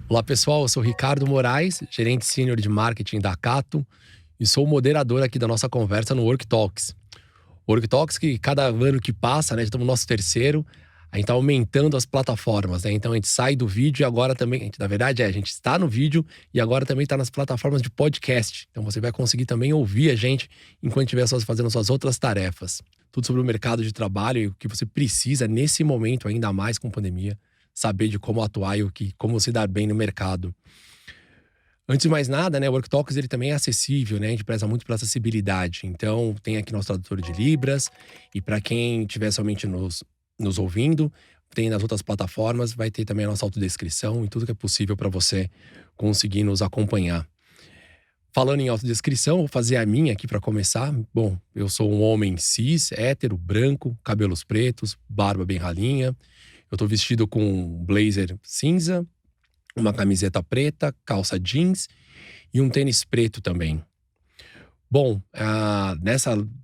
Olá pessoal, eu sou Ricardo Moraes, gerente sênior de marketing da Cato e sou o moderador aqui da nossa conversa no Work Talks. Work Talks que cada ano que passa, né, já estamos no nosso terceiro, a gente está aumentando as plataformas, né? Então a gente sai do vídeo e agora também, na verdade a gente está no vídeo e agora também está nas plataformas de podcast. Então você vai conseguir também ouvir a gente enquanto estiver fazendo suas outras tarefas. Tudo sobre o mercado de trabalho e o que você precisa nesse momento, ainda mais com pandemia, saber de como atuar e como se dar bem no mercado. Antes de mais nada, né, o Work Talks ele também é acessível, né? A gente preza muito pela acessibilidade. Então, tem aqui nosso tradutor de Libras e para quem estiver somente nos ouvindo, tem nas outras plataformas, vai ter também a nossa autodescrição e tudo que é possível para você conseguir nos acompanhar. Falando em autodescrição, vou fazer a minha aqui para começar. Bom, eu sou um homem cis, hétero, branco, cabelos pretos, barba bem ralinha. Eu tô vestido com um blazer cinza, uma camiseta preta, calça jeans e um tênis preto também. Bom,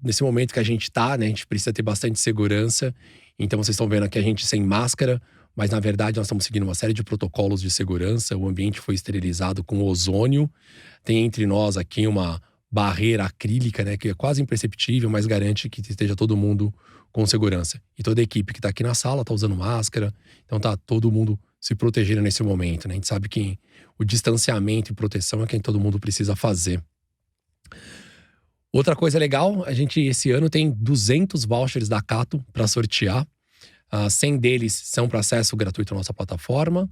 nesse momento que a gente tá, né, a gente precisa ter bastante segurança. Então vocês estão vendo aqui a gente sem máscara, mas na verdade nós estamos seguindo uma série de protocolos de segurança. O ambiente foi esterilizado com ozônio. Tem entre nós aqui uma barreira acrílica, né, que é quase imperceptível, mas garante que esteja todo mundo com segurança. E toda a equipe que tá aqui na sala tá usando máscara, então tá todo mundo se protegendo nesse momento, né? A gente sabe que o distanciamento e proteção é quem todo mundo precisa fazer. Outra coisa legal, a gente esse ano tem 200 vouchers da Cato para sortear. 100 deles são para acesso gratuito à nossa plataforma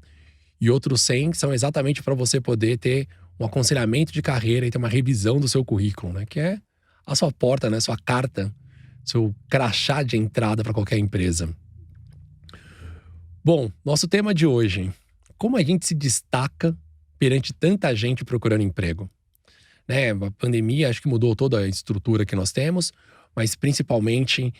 e outros 100 são exatamente para você poder ter um aconselhamento de carreira e ter uma revisão do seu currículo, né? Que é a sua porta, né? Sua carta, seu crachá de entrada para qualquer empresa. Bom, nosso tema de hoje: como a gente se destaca perante tanta gente procurando emprego? Né, a pandemia acho que mudou toda a estrutura que nós temos, mas principalmente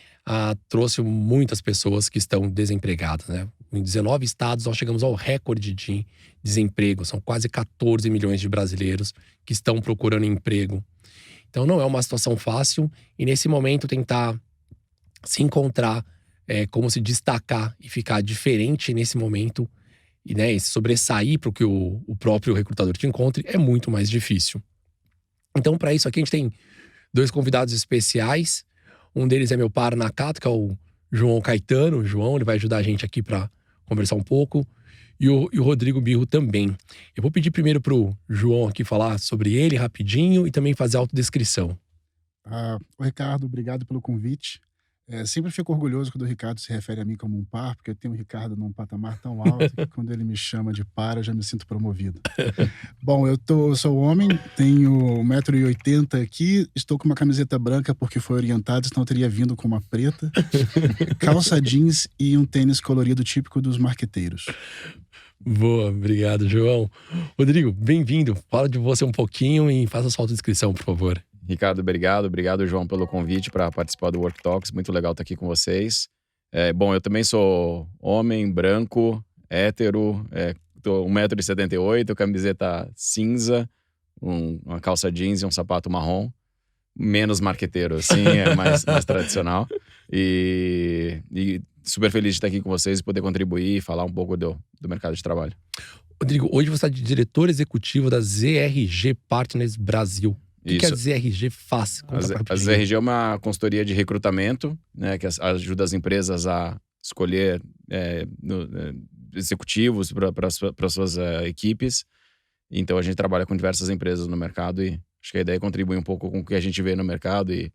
trouxe muitas pessoas que estão desempregadas, né? Em 19 estados nós chegamos ao recorde de desemprego, são quase 14 milhões de brasileiros que estão procurando emprego. Então não é uma situação fácil e nesse momento tentar se encontrar, como se destacar e ficar diferente nesse momento e, né, se sobressair para o que o próprio recrutador te encontre é muito mais difícil. Então para isso aqui a gente tem 2 convidados especiais. Um deles é meu par na Cato, que é o João Caetano. O João, ele vai ajudar a gente aqui para conversar um pouco. E o Rodrigo Birro também. Eu vou pedir primeiro pro João aqui falar sobre ele rapidinho e também fazer a autodescrição. Oi, Ricardo, obrigado pelo convite. Sempre fico orgulhoso quando o Ricardo se refere a mim como um par, porque eu tenho o Ricardo num patamar tão alto que quando ele me chama de par, eu já me sinto promovido. Bom, eu sou homem, tenho 1,80 m aqui, estou com uma camiseta branca porque foi orientado, senão eu teria vindo com uma preta, calça jeans e um tênis colorido típico dos marqueteiros. Boa, obrigado, João. Rodrigo, bem-vindo. Fala de você um pouquinho e faça a sua autodescrição, por favor. Ricardo, obrigado. Obrigado, João, pelo convite para participar do Work Talks. Muito legal estar aqui com vocês. Bom, eu também sou homem, branco, hétero, tô 1,78 m, camiseta cinza, uma calça jeans e um sapato marrom. Menos marqueteiro, assim, é mais tradicional. E super feliz de estar aqui com vocês e poder contribuir e falar um pouco do mercado de trabalho. Rodrigo, hoje você está de diretor executivo da ZRG Partners Brasil. O que a ZRG faz? A ZRG é uma consultoria de recrutamento, né, que ajuda as empresas a escolher executivos para suas equipes. Então a gente trabalha com diversas empresas no mercado e acho que a ideia é contribuir um pouco com o que a gente vê no mercado e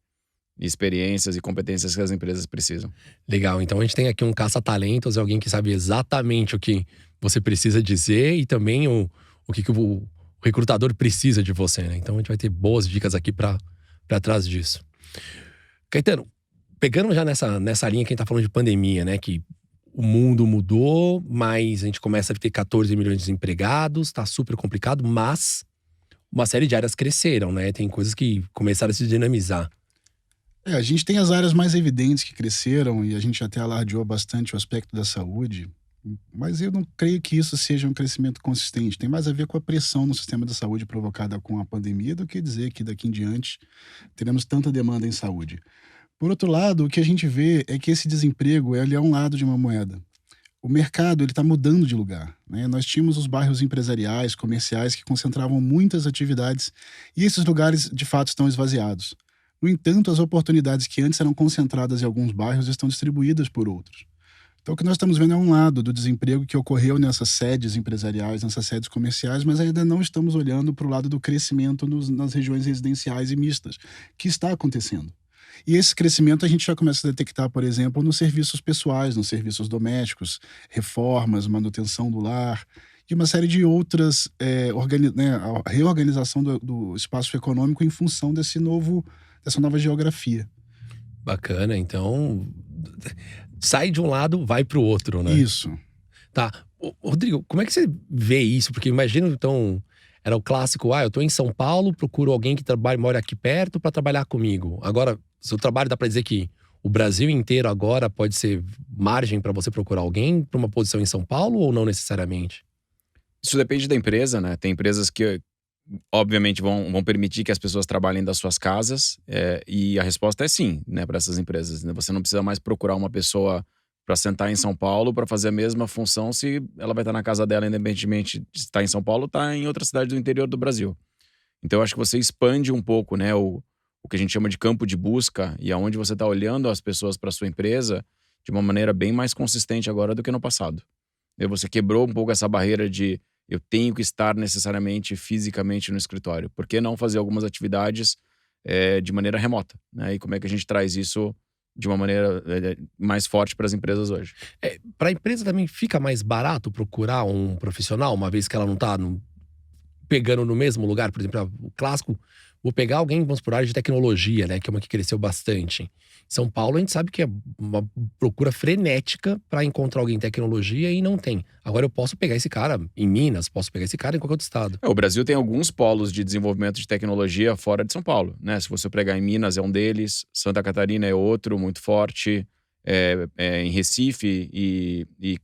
experiências e competências que as empresas precisam. Legal, então a gente tem aqui um caça-talentos, alguém que sabe exatamente o que você precisa dizer e também o que o recrutador precisa de você, né? Então a gente vai ter boas dicas aqui para trás disso. Caetano, pegando já nessa linha que a gente tá falando de pandemia, né? Que o mundo mudou, mas a gente começa a ter 14 milhões de desempregados, tá super complicado, mas uma série de áreas cresceram, né? Tem coisas que começaram a se dinamizar. A gente tem as áreas mais evidentes que cresceram e a gente até alardeou bastante o aspecto da saúde. Mas eu não creio que isso seja um crescimento consistente. Tem mais a ver com a pressão no sistema da saúde provocada com a pandemia do que dizer que daqui em diante teremos tanta demanda em saúde. Por outro lado, o que a gente vê é que esse desemprego ele é um lado de uma moeda. o mercado está mudando de lugar, né? Nós tínhamos os bairros empresariais, comerciais, que concentravam muitas atividades e esses lugares, de fato, estão esvaziados. No entanto, as oportunidades que antes eram concentradas em alguns bairros estão distribuídas por outros. Então, o que nós estamos vendo é um lado do desemprego que ocorreu nessas sedes empresariais, nessas sedes comerciais, mas ainda não estamos olhando para o lado do crescimento nas regiões residenciais e mistas, que está acontecendo. E esse crescimento a gente já começa a detectar, por exemplo, nos serviços pessoais, nos serviços domésticos, reformas, manutenção do lar e uma série de outras, a reorganização do espaço econômico em função dessa nova geografia. Bacana, então sai de um lado, vai pro outro, né? Isso. Tá. Rodrigo, como é que você vê isso? Porque imagina, então, era o clássico, eu tô em São Paulo, procuro alguém que mora aqui perto para trabalhar comigo. Agora, seu trabalho dá para dizer que o Brasil inteiro agora pode ser margem para você procurar alguém para uma posição em São Paulo ou não necessariamente? Isso depende da empresa, né? Tem empresas que, obviamente, vão permitir que as pessoas trabalhem das suas casas, e a resposta é sim, né, para essas empresas, né? Você não precisa mais procurar uma pessoa para sentar em São Paulo para fazer a mesma função se ela vai estar na casa dela, independentemente de estar em São Paulo ou estar em outra cidade do interior do Brasil. Então, eu acho que você expande um pouco, né, o que a gente chama de campo de busca e aonde você está olhando as pessoas para sua empresa de uma maneira bem mais consistente agora do que no passado. E você quebrou um pouco essa barreira de eu tenho que estar necessariamente fisicamente no escritório. Por que não fazer algumas atividades de maneira remota, né? E como é que a gente traz isso de uma maneira mais forte para as empresas hoje? Para a empresa também fica mais barato procurar um profissional, uma vez que ela não está pegando no mesmo lugar. Por exemplo, o clássico, vou pegar alguém, vamos por área de tecnologia, né? Que é uma que cresceu bastante. Em São Paulo, a gente sabe que é uma procura frenética para encontrar alguém em tecnologia e não tem. Agora eu posso pegar esse cara em Minas, posso pegar esse cara em qualquer outro estado. O Brasil tem alguns polos de desenvolvimento de tecnologia fora de São Paulo, né? Se você pegar em Minas, é um deles. Santa Catarina é outro, muito forte. Em Recife e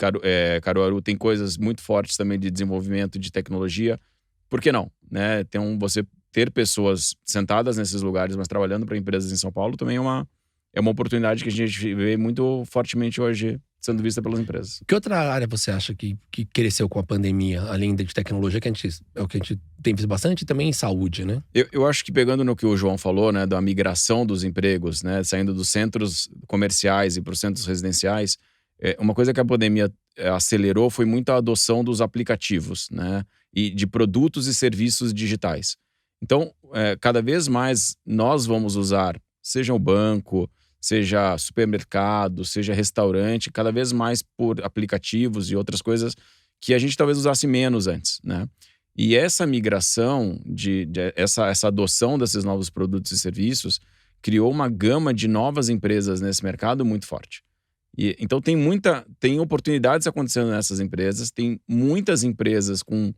Caruaru tem coisas muito fortes também de desenvolvimento de tecnologia. Por que não, né? Você ter pessoas sentadas nesses lugares, mas trabalhando para empresas em São Paulo também é uma oportunidade que a gente vê muito fortemente hoje sendo vista pelas empresas. Que outra área você acha que cresceu com a pandemia, além de tecnologia, que é o que a gente tem visto bastante, e também em saúde, né? Eu acho que pegando no que o João falou, né, da migração dos empregos, né, saindo dos centros comerciais e para os centros residenciais, uma coisa que a pandemia acelerou foi muito a adoção dos aplicativos, né, e de produtos e serviços digitais. Então, cada vez mais nós vamos usar, seja o banco, seja supermercado, seja restaurante, cada vez mais por aplicativos e outras coisas que a gente talvez usasse menos antes, né? E essa migração, essa adoção desses novos produtos e serviços criou uma gama de novas empresas nesse mercado muito forte. Então tem oportunidades acontecendo nessas empresas, tem muitas empresas com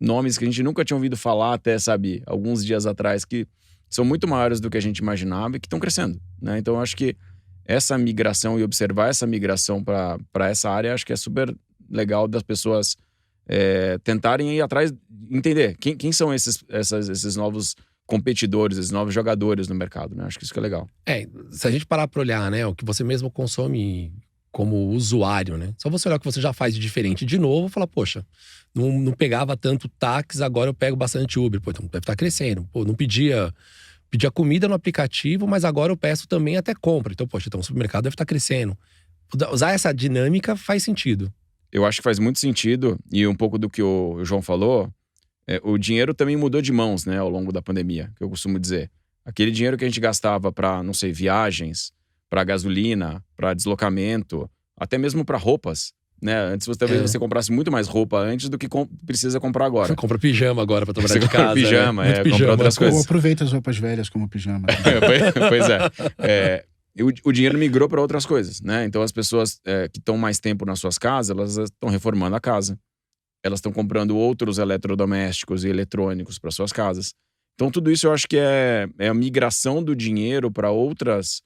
nomes que a gente nunca tinha ouvido falar até, sabe, alguns dias atrás, que são muito maiores do que a gente imaginava e que estão crescendo, né? Então, eu acho que essa migração e observar essa migração para essa área, acho que é super legal das pessoas tentarem ir atrás, entender quem são esses novos competidores, esses novos jogadores no mercado, né? Acho que isso que é legal. Se a gente parar para olhar, né, o que você mesmo consome como usuário, né? Só você olhar o que você já faz de diferente de novo e falar, poxa, não pegava tanto táxi, agora eu pego bastante Uber. Pô, então deve estar crescendo. Pô, não pedia comida no aplicativo, mas agora eu peço também até compra. Então, poxa, então o supermercado deve estar crescendo. Usar essa dinâmica faz sentido. Eu acho que faz muito sentido, e um pouco do que o João falou, o dinheiro também mudou de mãos, né, ao longo da pandemia, que eu costumo dizer. Aquele dinheiro que a gente gastava para, não sei, viagens, para gasolina, para deslocamento, até mesmo para roupas, né? Antes talvez você comprasse muito mais roupa antes do que precisa comprar agora. Você compra pijama agora para trabalhar de casa. Compra pijama, né? compra outras coisas. Ou aproveita as roupas velhas como pijama. Pois é. O dinheiro migrou para outras coisas, né? Então as pessoas que estão mais tempo nas suas casas, elas estão reformando a casa. Elas estão comprando outros eletrodomésticos e eletrônicos para suas casas. Então tudo isso eu acho que é a migração do dinheiro para outros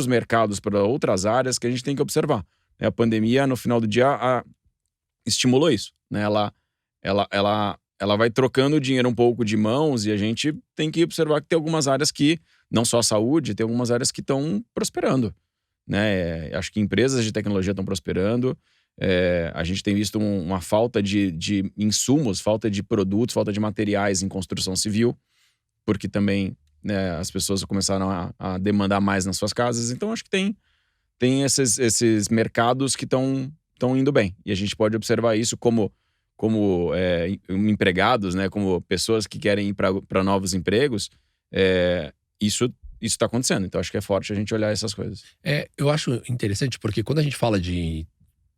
mercados, para outras áreas que a gente tem que observar. A pandemia, no final do dia, estimulou isso, né? Ela vai trocando o dinheiro um pouco de mãos e a gente tem que observar que tem algumas áreas que, não só a saúde, tem algumas áreas que estão prosperando, né? Acho que empresas de tecnologia estão prosperando. A gente tem visto uma falta de insumos, falta de produtos, falta de materiais em construção civil, porque também, né, as pessoas começaram a demandar mais nas suas casas. Então, acho que tem esses mercados que estão indo bem. E a gente pode observar isso como empregados, né, como pessoas que querem ir para novos empregos. Isso está acontecendo. Então, acho que é forte a gente olhar essas coisas. Eu acho interessante porque quando a gente fala de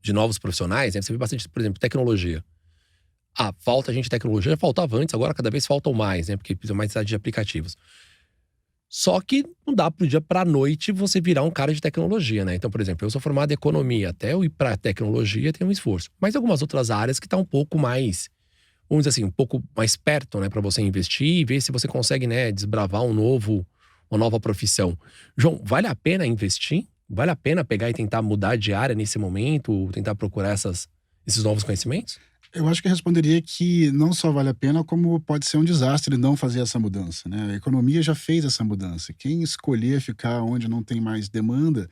novos profissionais, né, você vê bastante, por exemplo, tecnologia. Falta gente de tecnologia, já faltava antes, agora cada vez faltam mais, né? Porque precisa mais de aplicativos. Só que não dá pro dia pra noite você virar um cara de tecnologia, né? Então, por exemplo, eu sou formado em economia, até eu ir pra tecnologia tem um esforço. Mas algumas outras áreas que tá um pouco mais, vamos dizer assim, um pouco mais perto, né? Pra você investir e ver se você consegue, né, desbravar uma nova profissão. João, vale a pena investir? Vale a pena pegar e tentar mudar de área nesse momento? Tentar procurar esses novos conhecimentos? Eu acho que eu responderia que não só vale a pena, como pode ser um desastre não fazer essa mudança, né? A economia já fez essa mudança. Quem escolher ficar onde não tem mais demanda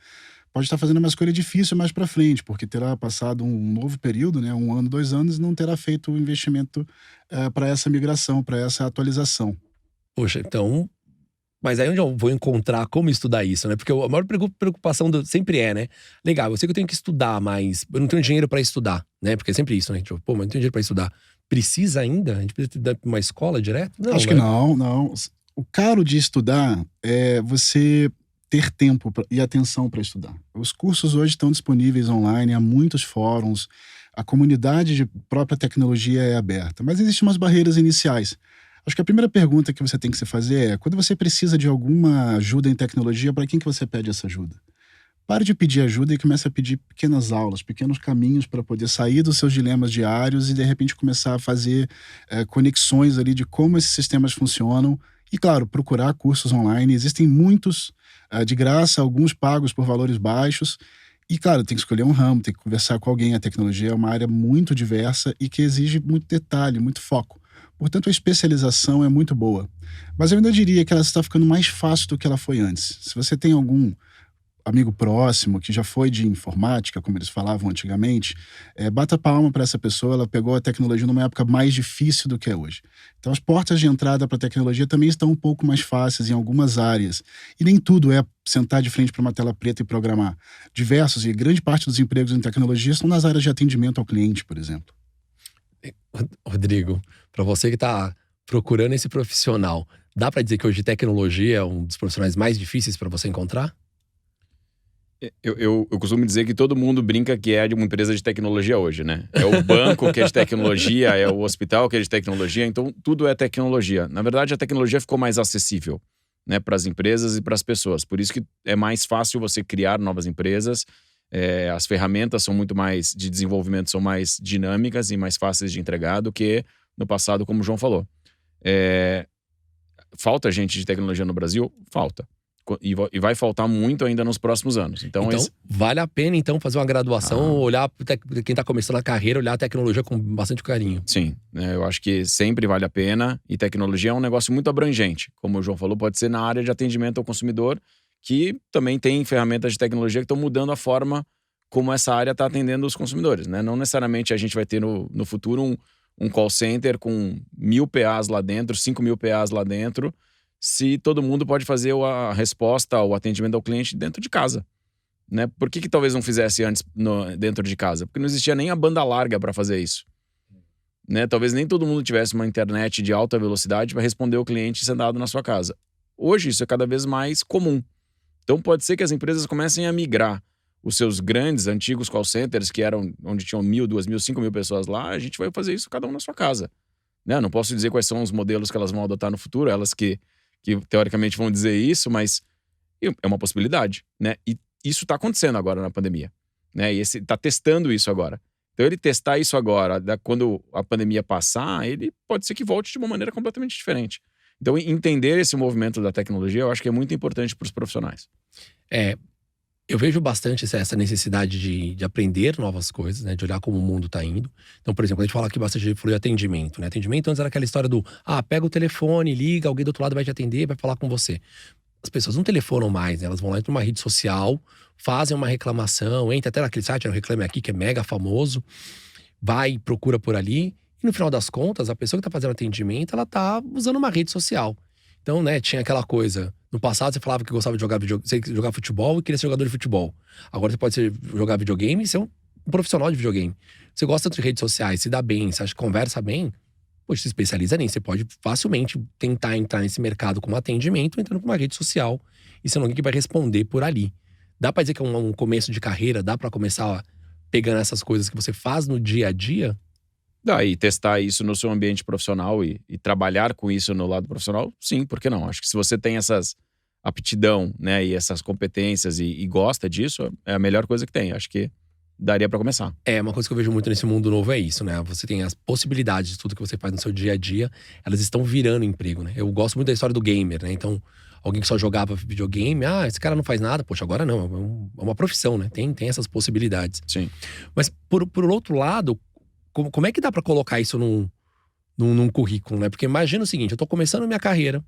pode estar fazendo uma escolha difícil mais para frente, porque terá passado um novo período, né? 1 ano, 2 anos, e não terá feito o investimento para essa migração, para essa atualização. Poxa, então… Mas aí onde eu vou encontrar como estudar isso, né? Porque a maior preocupação sempre né? Legal, eu sei que eu tenho que estudar, mas eu não tenho dinheiro pra estudar, né? Porque é sempre isso, né? Tipo, mas não tenho dinheiro pra estudar. Precisa ainda? A gente precisa estudar pra uma escola direto? Não, Acho que não. O caro de estudar é você ter tempo e atenção para estudar. Os cursos hoje estão disponíveis online, há muitos fóruns, a comunidade de própria tecnologia é aberta, mas existem umas barreiras iniciais. Acho que a primeira pergunta que você tem que se fazer é: quando você precisa de alguma ajuda em tecnologia, para quem que você pede essa ajuda? Pare de pedir ajuda e comece a pedir pequenas aulas, pequenos caminhos para poder sair dos seus dilemas diários e, de repente, começar a fazer conexões ali de como esses sistemas funcionam. E, claro, procurar cursos online. Existem muitos de graça, alguns pagos por valores baixos. E, claro, tem que escolher um ramo, tem que conversar com alguém. A tecnologia é uma área muito diversa e que exige muito detalhe, muito foco. Portanto, a especialização é muito boa. Mas eu ainda diria que ela está ficando mais fácil do que ela foi antes. Se você tem algum amigo próximo que já foi de informática, como eles falavam antigamente, bata palma para essa pessoa. Ela pegou a tecnologia numa época mais difícil do que é hoje. Então, as portas de entrada para a tecnologia também estão um pouco mais fáceis em algumas áreas. E nem tudo é sentar de frente para uma tela preta e programar. Diversos e grande parte dos empregos em tecnologia estão nas áreas de atendimento ao cliente, por exemplo. Rodrigo, para você que está procurando esse profissional, dá para dizer que hoje tecnologia é um dos profissionais mais difíceis para você encontrar? Eu costumo dizer que todo mundo brinca que é de uma empresa de tecnologia hoje, né? É o banco que é de tecnologia, é o hospital que é de tecnologia, então tudo é tecnologia. Na verdade, a tecnologia ficou mais acessível, né, para as empresas e para as pessoas. Por isso que é mais fácil você criar novas empresas. As ferramentas são muito mais de desenvolvimento, são mais dinâmicas e mais fáceis de entregar do que no passado, como o João falou. Falta gente de tecnologia no Brasil? Falta. E vai faltar muito ainda nos próximos anos. Então vale a pena então fazer uma graduação, olhar quem está começando a carreira, olhar a tecnologia com bastante carinho. Sim, eu acho que sempre vale a pena. E tecnologia é um negócio muito abrangente. Como o João falou, pode ser na área de atendimento ao consumidor, que também tem ferramentas de tecnologia que estão mudando a forma como essa área está atendendo os consumidores, né? Não necessariamente a gente vai ter no futuro um call center com 1.000 PAs lá dentro, 5.000 PAs lá dentro, se todo mundo pode fazer a resposta, o atendimento ao cliente dentro de casa, né? Por que talvez não fizesse antes dentro de casa? Porque não existia nem a banda larga para fazer isso, né? Talvez nem todo mundo tivesse uma internet de alta velocidade para responder o cliente sentado na sua casa. Hoje isso é cada vez mais comum. Então pode ser que as empresas comecem a migrar os seus grandes, antigos call centers, que eram onde tinham 1.000, 2.000, 5.000 pessoas lá. A gente vai fazer isso cada um na sua casa, né? Não posso dizer quais são os modelos que elas vão adotar no futuro, elas que teoricamente vão dizer isso, mas é uma possibilidade, né? E isso está acontecendo agora na pandemia, né? E esse está testando isso agora. Então ele testar isso agora, quando a pandemia passar, ele pode ser que volte de uma maneira completamente diferente. Então, entender esse movimento da tecnologia, eu acho que é muito importante para os profissionais. Eu vejo bastante essa necessidade de aprender novas coisas, né? De olhar como o mundo está indo. Então, por exemplo, a gente fala aqui bastante de atendimento, né? Atendimento antes era aquela história do pega o telefone, liga, alguém do outro lado vai te atender, vai falar com você. as pessoas não telefonam mais, né? Elas vão lá para uma rede social, fazem uma reclamação, entra até naquele site, Reclame Aqui, que é mega famoso, vai, procura por ali, e no final das contas, a pessoa que tá fazendo atendimento, ela tá usando uma rede social. Então, né, tinha aquela coisa. No passado, você falava que gostava de jogar futebol e queria ser jogador de futebol. Agora você pode jogar videogame e ser um profissional de videogame. Você gosta de redes sociais, se dá bem, você acha que conversa bem, poxa, se especializa nisso. Você pode facilmente tentar entrar nesse mercado com um atendimento, entrando com uma rede social e sendo alguém que vai responder por ali. Dá pra dizer que é um começo de carreira? Dá pra começar pegando essas coisas que você faz no dia a dia? Dá, e testar isso no seu ambiente profissional e trabalhar com isso no lado profissional, sim, por que não? Acho que se você tem essas aptidão, né, e essas competências e gosta disso, é a melhor coisa que tem. Acho que daria pra começar. Uma coisa que eu vejo muito nesse mundo novo é isso, né? Você tem as possibilidades de tudo que você faz no seu dia a dia, elas estão virando emprego, né? Eu gosto muito da história do gamer, né? Então, alguém que só jogava videogame, esse cara não faz nada. Poxa, agora não, é uma profissão, né? Tem essas possibilidades. Sim. Mas, por outro lado, como é que dá pra colocar isso num currículo, né? Porque imagina o seguinte, eu tô começando a minha carreira,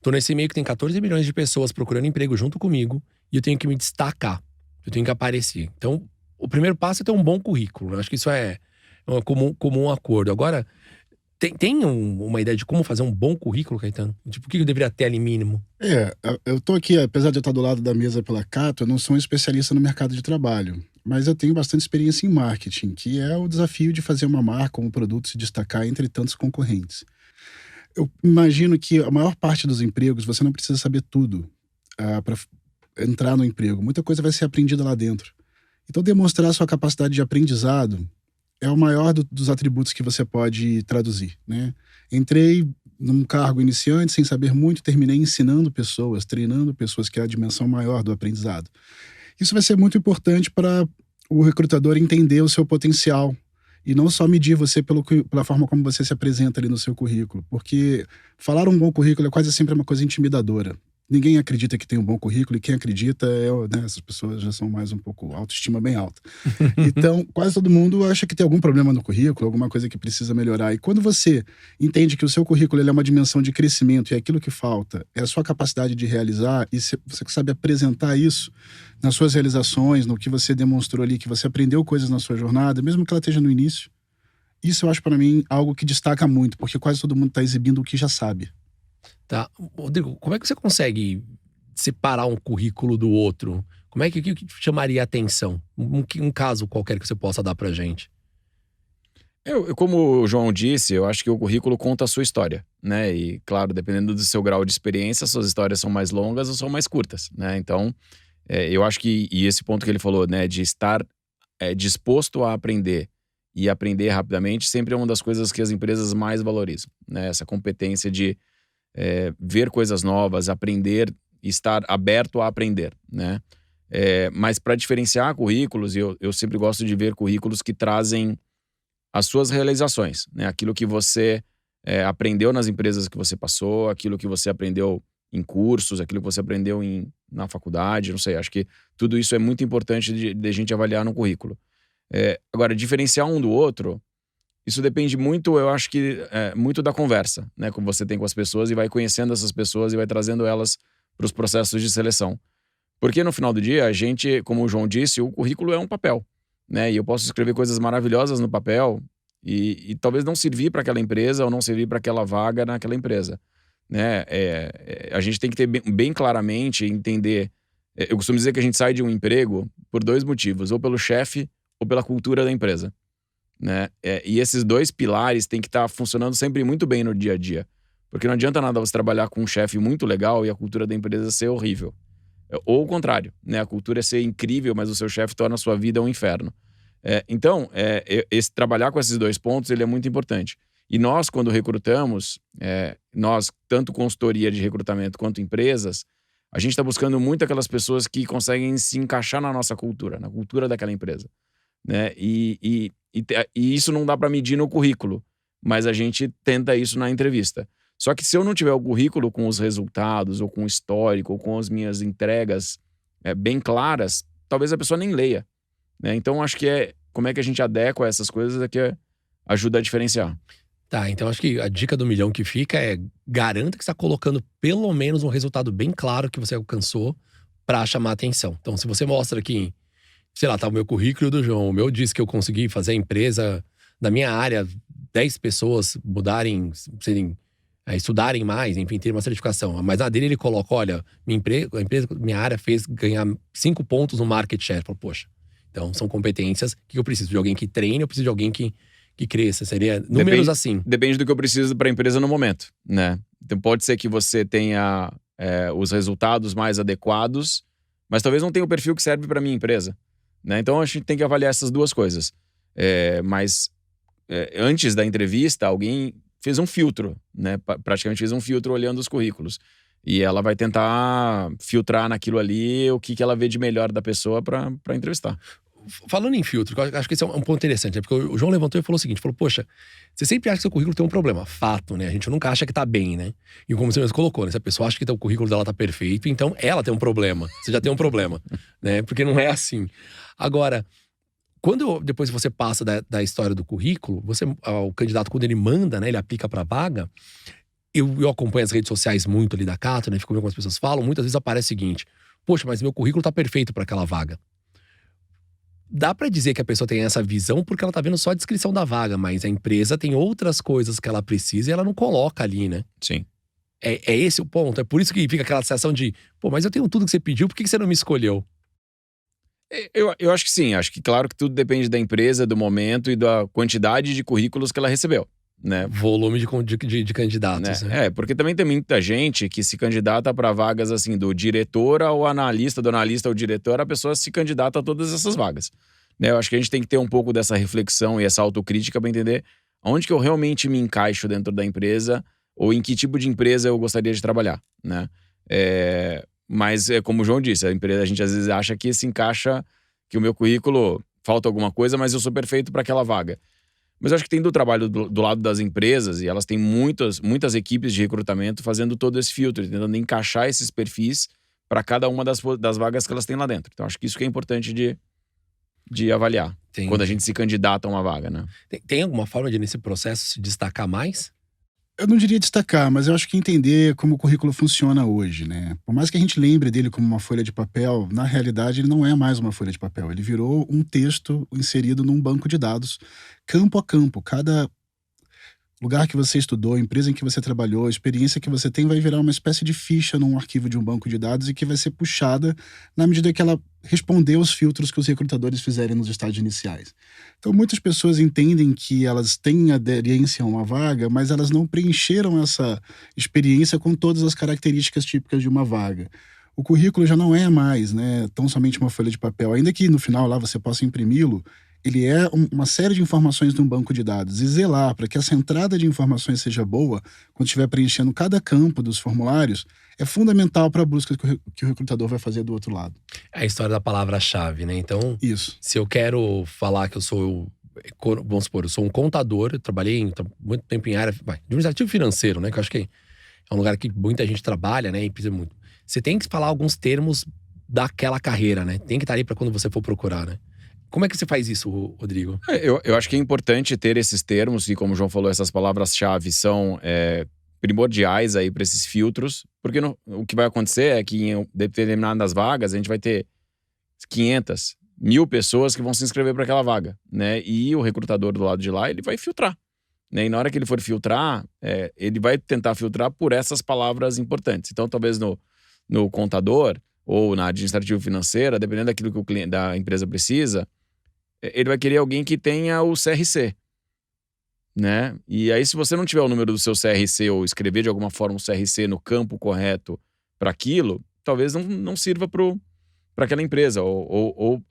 tô nesse meio que tem 14 milhões de pessoas procurando emprego junto comigo, e eu tenho que me destacar, eu tenho que aparecer. Então, o primeiro passo é ter um bom currículo. Eu acho que isso é um comum acordo. Agora, tem uma ideia de como fazer um bom currículo, Caetano? Tipo, o que eu deveria ter ali mínimo? Eu tô aqui, apesar de eu estar do lado da mesa pela Cato, eu não sou um especialista no mercado de trabalho. Mas eu tenho bastante experiência em marketing, que é o desafio de fazer uma marca ou um produto se destacar entre tantos concorrentes. Eu imagino que a maior parte dos empregos, você não precisa saber tudo para entrar no emprego. Muita coisa vai ser aprendida lá dentro. Então, demonstrar sua capacidade de aprendizado é o maior dos atributos que você pode traduzir, né? Entrei num cargo iniciante, sem saber muito, terminei ensinando pessoas, treinando pessoas, que é a dimensão maior do aprendizado. Isso vai ser muito importante para o recrutador entender o seu potencial e não só medir você pela forma como você se apresenta ali no seu currículo, porque falar um bom currículo é quase sempre uma coisa intimidadora. Ninguém acredita que tem um bom currículo, e quem acredita né, essas pessoas já são mais um pouco autoestima bem alta. Então, quase todo mundo acha que tem algum problema no currículo, alguma coisa que precisa melhorar. E quando você entende que o seu currículo ele é uma dimensão de crescimento e aquilo que falta é a sua capacidade de realizar, e você sabe apresentar isso nas suas realizações, no que você demonstrou ali, que você aprendeu coisas na sua jornada, mesmo que ela esteja no início, isso eu acho para mim algo que destaca muito, porque quase todo mundo está exibindo o que já sabe. Tá. Rodrigo, como é que você consegue separar um currículo do outro? O que chamaria a atenção? Um caso qualquer que você possa dar pra gente. Como o João disse, eu acho que o currículo conta a sua história, né? E, claro, dependendo do seu grau de experiência, suas histórias são mais longas ou são mais curtas, né? Então, eu acho que, e esse ponto que ele falou, né, de estar disposto a aprender e aprender rapidamente, sempre é uma das coisas que as empresas mais valorizam, né? Essa competência de ver coisas novas, aprender, estar aberto a aprender, né? Mas para diferenciar currículos, eu sempre gosto de ver currículos que trazem as suas realizações, né? Aquilo que você aprendeu nas empresas que você passou, aquilo que você aprendeu em cursos, aquilo que você aprendeu na faculdade, não sei. Acho que tudo isso é muito importante de a gente avaliar no currículo. Agora, diferenciar um do outro, isso depende muito, eu acho que muito da conversa, né, que você tem com as pessoas e vai conhecendo essas pessoas e vai trazendo elas para os processos de seleção. Porque no final do dia, a gente, como o João disse, o currículo é um papel, né, e eu posso escrever coisas maravilhosas no papel e talvez não servir para aquela empresa ou não servir para aquela vaga naquela empresa, né. A gente tem que ter bem claramente, entender. Eu costumo dizer que a gente sai de um emprego por 2 motivos, ou pelo chefe ou pela cultura da empresa, né? E esses 2 pilares têm que estar funcionando sempre muito bem no dia a dia. Porque não adianta nada você trabalhar com um chefe muito legal e a cultura da empresa ser horrível. Ou o contrário, né? A cultura é ser incrível, mas o seu chefe torna a sua vida um inferno. Então, esse trabalhar com esses 2 pontos, ele é muito importante. E nós, quando recrutamos, nós, tanto consultoria de recrutamento quanto empresas, a gente está buscando muito aquelas pessoas que conseguem se encaixar na nossa cultura, na cultura daquela empresa, né? E isso não dá para medir no currículo, mas a gente tenta isso na entrevista. Só que se eu não tiver o currículo com os resultados, ou com o histórico, ou com as minhas entregas bem claras, talvez a pessoa nem leia, né? Então acho que como é que a gente adequa essas coisas que ajuda a diferenciar. Tá, então acho que a dica do milhão que fica é garanta que você está colocando pelo menos um resultado bem claro que você alcançou para chamar atenção. Então, se você mostra que, sei lá, tá o meu currículo do João, o meu diz que eu consegui fazer a empresa da minha área, 10 pessoas mudarem, estudarem mais, enfim, ter uma certificação. Mas na dele ele coloca, olha, minha área fez ganhar 5 pontos no market share. Fala, poxa, então são competências que eu preciso de alguém que treine, eu preciso de alguém que cresça. Seria números assim. Depende do que eu preciso para a empresa no momento, né? Então pode ser que você tenha os resultados mais adequados, mas talvez não tenha o perfil que serve para minha empresa, né? Então a gente tem que avaliar essas duas coisas. Mas antes da entrevista, alguém fez um filtro, né? Praticamente fez um filtro olhando os currículos. E ela vai tentar filtrar naquilo ali o que ela vê de melhor da pessoa para entrevistar. Falando em filtro, eu acho que esse é um ponto interessante, né? Porque o João levantou e falou o seguinte, falou, poxa, você sempre acha que seu currículo tem um problema. Fato, né? A gente nunca acha que tá bem, né? E como você mesmo colocou, né? Se a pessoa acha que o currículo dela tá perfeito, então ela tem um problema. Você já tem um problema, né? Porque não é assim. Agora, depois você passa da história do currículo, o candidato, quando ele manda, né? Ele aplica pra vaga. Eu acompanho as redes sociais muito ali da Cato, né? Fico vendo como as pessoas falam. Muitas vezes aparece o seguinte, poxa, mas meu currículo tá perfeito para aquela vaga. Dá pra dizer que a pessoa tem essa visão porque ela tá vendo só a descrição da vaga, mas a empresa tem outras coisas que ela precisa e ela não coloca ali, né? Sim. É esse o ponto. É por isso que fica aquela sensação de, pô, mas eu tenho tudo que você pediu, por que você não me escolheu? Eu acho que sim. Acho que claro que tudo depende da empresa, do momento e da quantidade de currículos que ela recebeu, né? Volume de candidatos, né? Porque também tem muita gente que se candidata para vagas assim, do diretor ao analista, do analista ao diretor, a pessoa se candidata a todas essas vagas, né? Eu acho que a gente tem que ter um pouco dessa reflexão e essa autocrítica para entender onde que eu realmente me encaixo dentro da empresa ou em que tipo de empresa eu gostaria de trabalhar, né? Mas como o João disse, a gente às vezes acha que se encaixa, que o meu currículo falta alguma coisa, mas eu sou perfeito para aquela vaga. Mas eu acho que tem do trabalho do lado das empresas, e elas têm muitas equipes de recrutamento fazendo todo esse filtro, tentando encaixar esses perfis para cada uma das vagas que elas têm lá dentro. Então acho que isso que é importante de avaliar. Entendi. Quando a gente se candidata a uma vaga, né? Tem alguma forma de, nesse processo, se destacar mais? Eu não diria destacar, mas eu acho que entender como o currículo funciona hoje, né? Por mais que a gente lembre dele como uma folha de papel, na realidade ele não é mais uma folha de papel. Ele virou um texto inserido num banco de dados, campo a campo. Cada lugar que você estudou, empresa em que você trabalhou, experiência que você tem vai virar uma espécie de ficha num arquivo de um banco de dados e que vai ser puxada na medida que ela responder aos filtros que os recrutadores fizerem nos estágios iniciais. Então, muitas pessoas entendem que elas têm aderência a uma vaga, mas elas não preencheram essa experiência com todas as características típicas de uma vaga. O currículo já não é mais, né, tão somente uma folha de papel. Ainda que no final lá você possa imprimi-lo, ele é uma série de informações de um banco de dados. E zelar para que essa entrada de informações seja boa, quando estiver preenchendo cada campo dos formulários, é fundamental para a busca que o recrutador vai fazer do outro lado. É a história da palavra-chave, né? Então, isso. Se eu quero falar que eu sou, vamos supor, eu sou um contador, eu trabalhei muito tempo em área de administrativo financeiro, né? Que eu acho que é um lugar que muita gente trabalha, né? E precisa muito. Você tem que falar alguns termos daquela carreira, né? Tem que estar ali para quando você for procurar, né? Como é que você faz isso, Rodrigo? Eu acho que é importante ter esses termos, e como o João falou, essas palavras-chave são primordiais aí para esses filtros, porque o que vai acontecer é que em determinadas vagas a gente vai ter 500, 1000 pessoas que vão se inscrever para aquela vaga, né? E o recrutador do lado de lá, ele vai filtrar, né? E na hora que ele for filtrar, ele vai tentar filtrar por essas palavras importantes. Então, talvez no contador ou na administrativa financeira, dependendo daquilo que o cliente da empresa precisa, ele vai querer alguém que tenha o CRC, né? E aí, se você não tiver o número do seu CRC ou escrever de alguma forma o CRC no campo correto para aquilo, talvez não sirva para aquela empresa, ou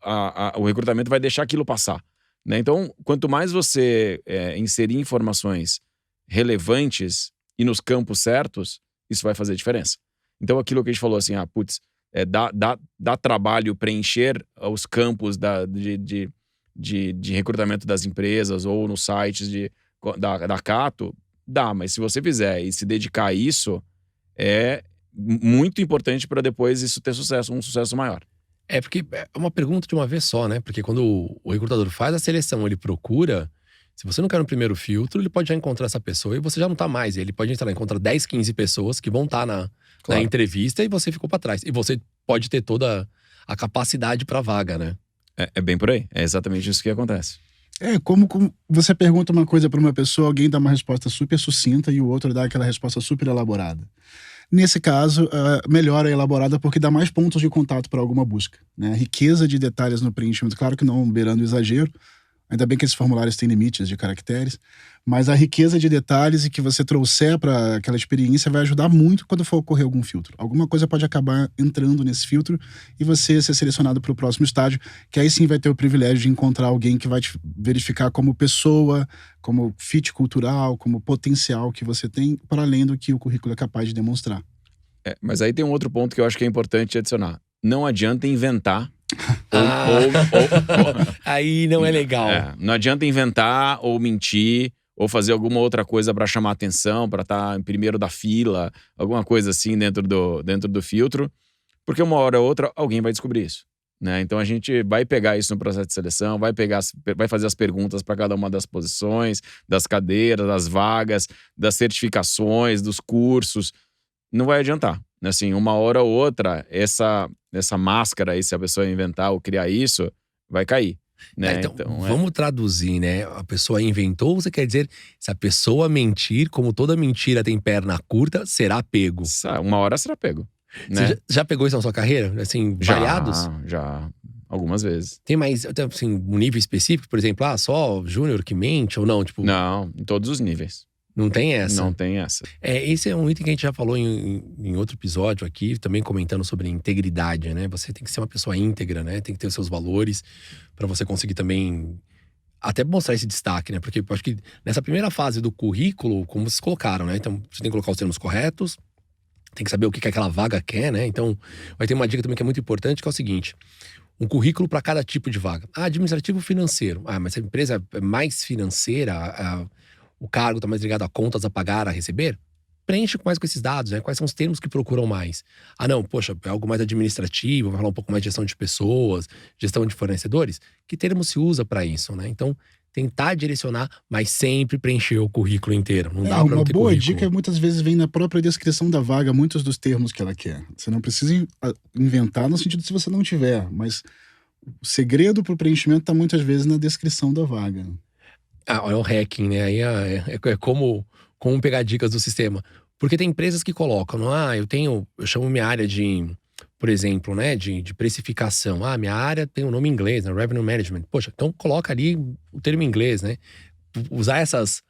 o recrutamento vai deixar aquilo passar, né? Então, quanto mais você inserir informações relevantes e nos campos certos, isso vai fazer diferença. Então, aquilo que a gente falou assim, dá trabalho preencher os campos de recrutamento das empresas ou nos sites da Cato, dá, mas se você fizer e se dedicar a isso, é muito importante para depois isso ter sucesso, um sucesso maior. Porque é uma pergunta de uma vez só, né? Porque quando o recrutador faz a seleção, ele procura, Se você não quer no primeiro filtro, ele pode já encontrar essa pessoa e você já não tá mais. Ele pode entrar, encontra 10, 15 pessoas que vão estar na entrevista e você ficou para trás. E você pode ter toda a capacidade para vaga, né? É bem por aí. É exatamente isso que acontece. Como você pergunta uma coisa para uma pessoa, alguém dá uma resposta super sucinta e o outro dá aquela resposta super elaborada. Nesse caso, melhor é elaborada porque dá mais pontos de contato para alguma busca, né? A riqueza de detalhes no preenchimento, claro que não beirando o exagero, ainda bem que esses formulários têm limites de caracteres, mas a riqueza de detalhes e que você trouxer para aquela experiência vai ajudar muito quando for ocorrer algum filtro. Alguma coisa pode acabar entrando nesse filtro e você ser selecionado para o próximo estágio, que aí sim vai ter o privilégio de encontrar alguém que vai te verificar como pessoa, como fit cultural, como potencial que você tem, para além do que o currículo é capaz de demonstrar. Mas aí tem um outro ponto que eu acho que é importante adicionar. Não adianta inventar. Aí não é legal. Não adianta inventar ou mentir ou fazer alguma outra coisa para chamar atenção, para estar em primeiro da fila, alguma coisa assim dentro do filtro, porque uma hora ou outra alguém vai descobrir isso, né? Então a gente vai pegar isso no processo de seleção, vai fazer as perguntas para cada uma das posições, das cadeiras, das vagas, das certificações, dos cursos. Não vai adiantar. Assim, uma hora ou outra, essa máscara aí, se a pessoa inventar ou criar isso, vai cair. Né? Então, vamos traduzir, né? A pessoa inventou, você quer dizer, se a pessoa mentir, como toda mentira tem perna curta, será pego. Uma hora será pego. Né? Você já pegou isso na sua carreira? Assim, variados? Já. Algumas vezes. Tem mais, assim, um nível específico? Por exemplo, só júnior que mente ou não? Tipo, não, em todos os níveis. Não tem essa? Não tem essa. Esse é um item que a gente já falou em outro episódio aqui, também comentando sobre integridade, né? Você tem que ser uma pessoa íntegra, né? Tem que ter os seus valores para você conseguir também até mostrar esse destaque, né? Porque eu acho que nessa primeira fase do currículo, como vocês colocaram, né? Então, você tem que colocar os termos corretos, tem que saber o que aquela vaga quer, né? Então, vai ter uma dica também que é muito importante, que é o seguinte: um currículo para cada tipo de vaga. Administrativo financeiro. Mas se a empresa é mais financeira, o cargo está mais ligado a contas a pagar, a receber, preenche mais com esses dados, né? Quais são os termos que procuram mais? Não, poxa, é algo mais administrativo, vai falar um pouco mais de gestão de pessoas, gestão de fornecedores. Que termo se usa para isso, né? Então, tentar direcionar, mas sempre preencher o currículo inteiro. Não dá para não ter uma boa currículo. dica muitas vezes vem na própria descrição da vaga, muitos dos termos que ela quer. Você não precisa inventar no sentido se você não tiver, mas o segredo para o preenchimento está muitas vezes na descrição da vaga. É o hacking, né? Aí é como pegar dicas do sistema. Porque tem empresas que colocam, eu chamo minha área de, por exemplo, né, de precificação. Minha área tem um nome em inglês, né? Revenue Management. Poxa, então coloca ali o termo em inglês, né? Usar essas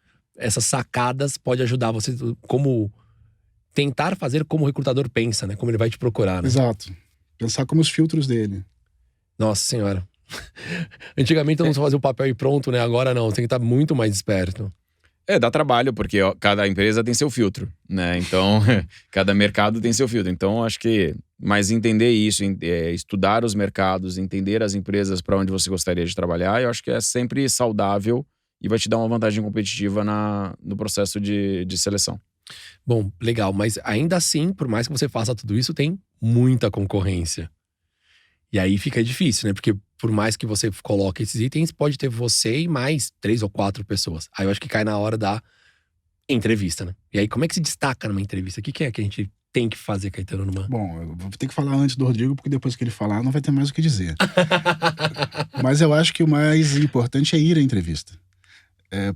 sacadas pode ajudar você, como tentar fazer como o recrutador pensa, né? Como ele vai te procurar, né? Exato. Pensar como os filtros dele. Nossa senhora. Antigamente todo mundo só fazia o papel e pronto, né? Agora não, você tem que estar muito mais esperto. Dá trabalho, porque cada empresa tem seu filtro, né? Então, cada mercado tem seu filtro. Então, acho que mais entender isso, estudar os mercados, entender as empresas para onde você gostaria de trabalhar, eu acho que é sempre saudável e vai te dar uma vantagem competitiva no processo de seleção. Bom, legal, mas ainda assim, por mais que você faça tudo isso, tem muita concorrência. E aí fica difícil, né? Porque por mais que você coloque esses itens, pode ter você e mais 3 ou 4 pessoas. Aí eu acho que cai na hora da entrevista, né? E aí, como é que se destaca numa entrevista? O que é que a gente tem que fazer, Caetano, numa... Bom, eu vou ter que falar antes do Rodrigo, porque depois que ele falar, não vai ter mais o que dizer. Mas eu acho que o mais importante é ir à entrevista.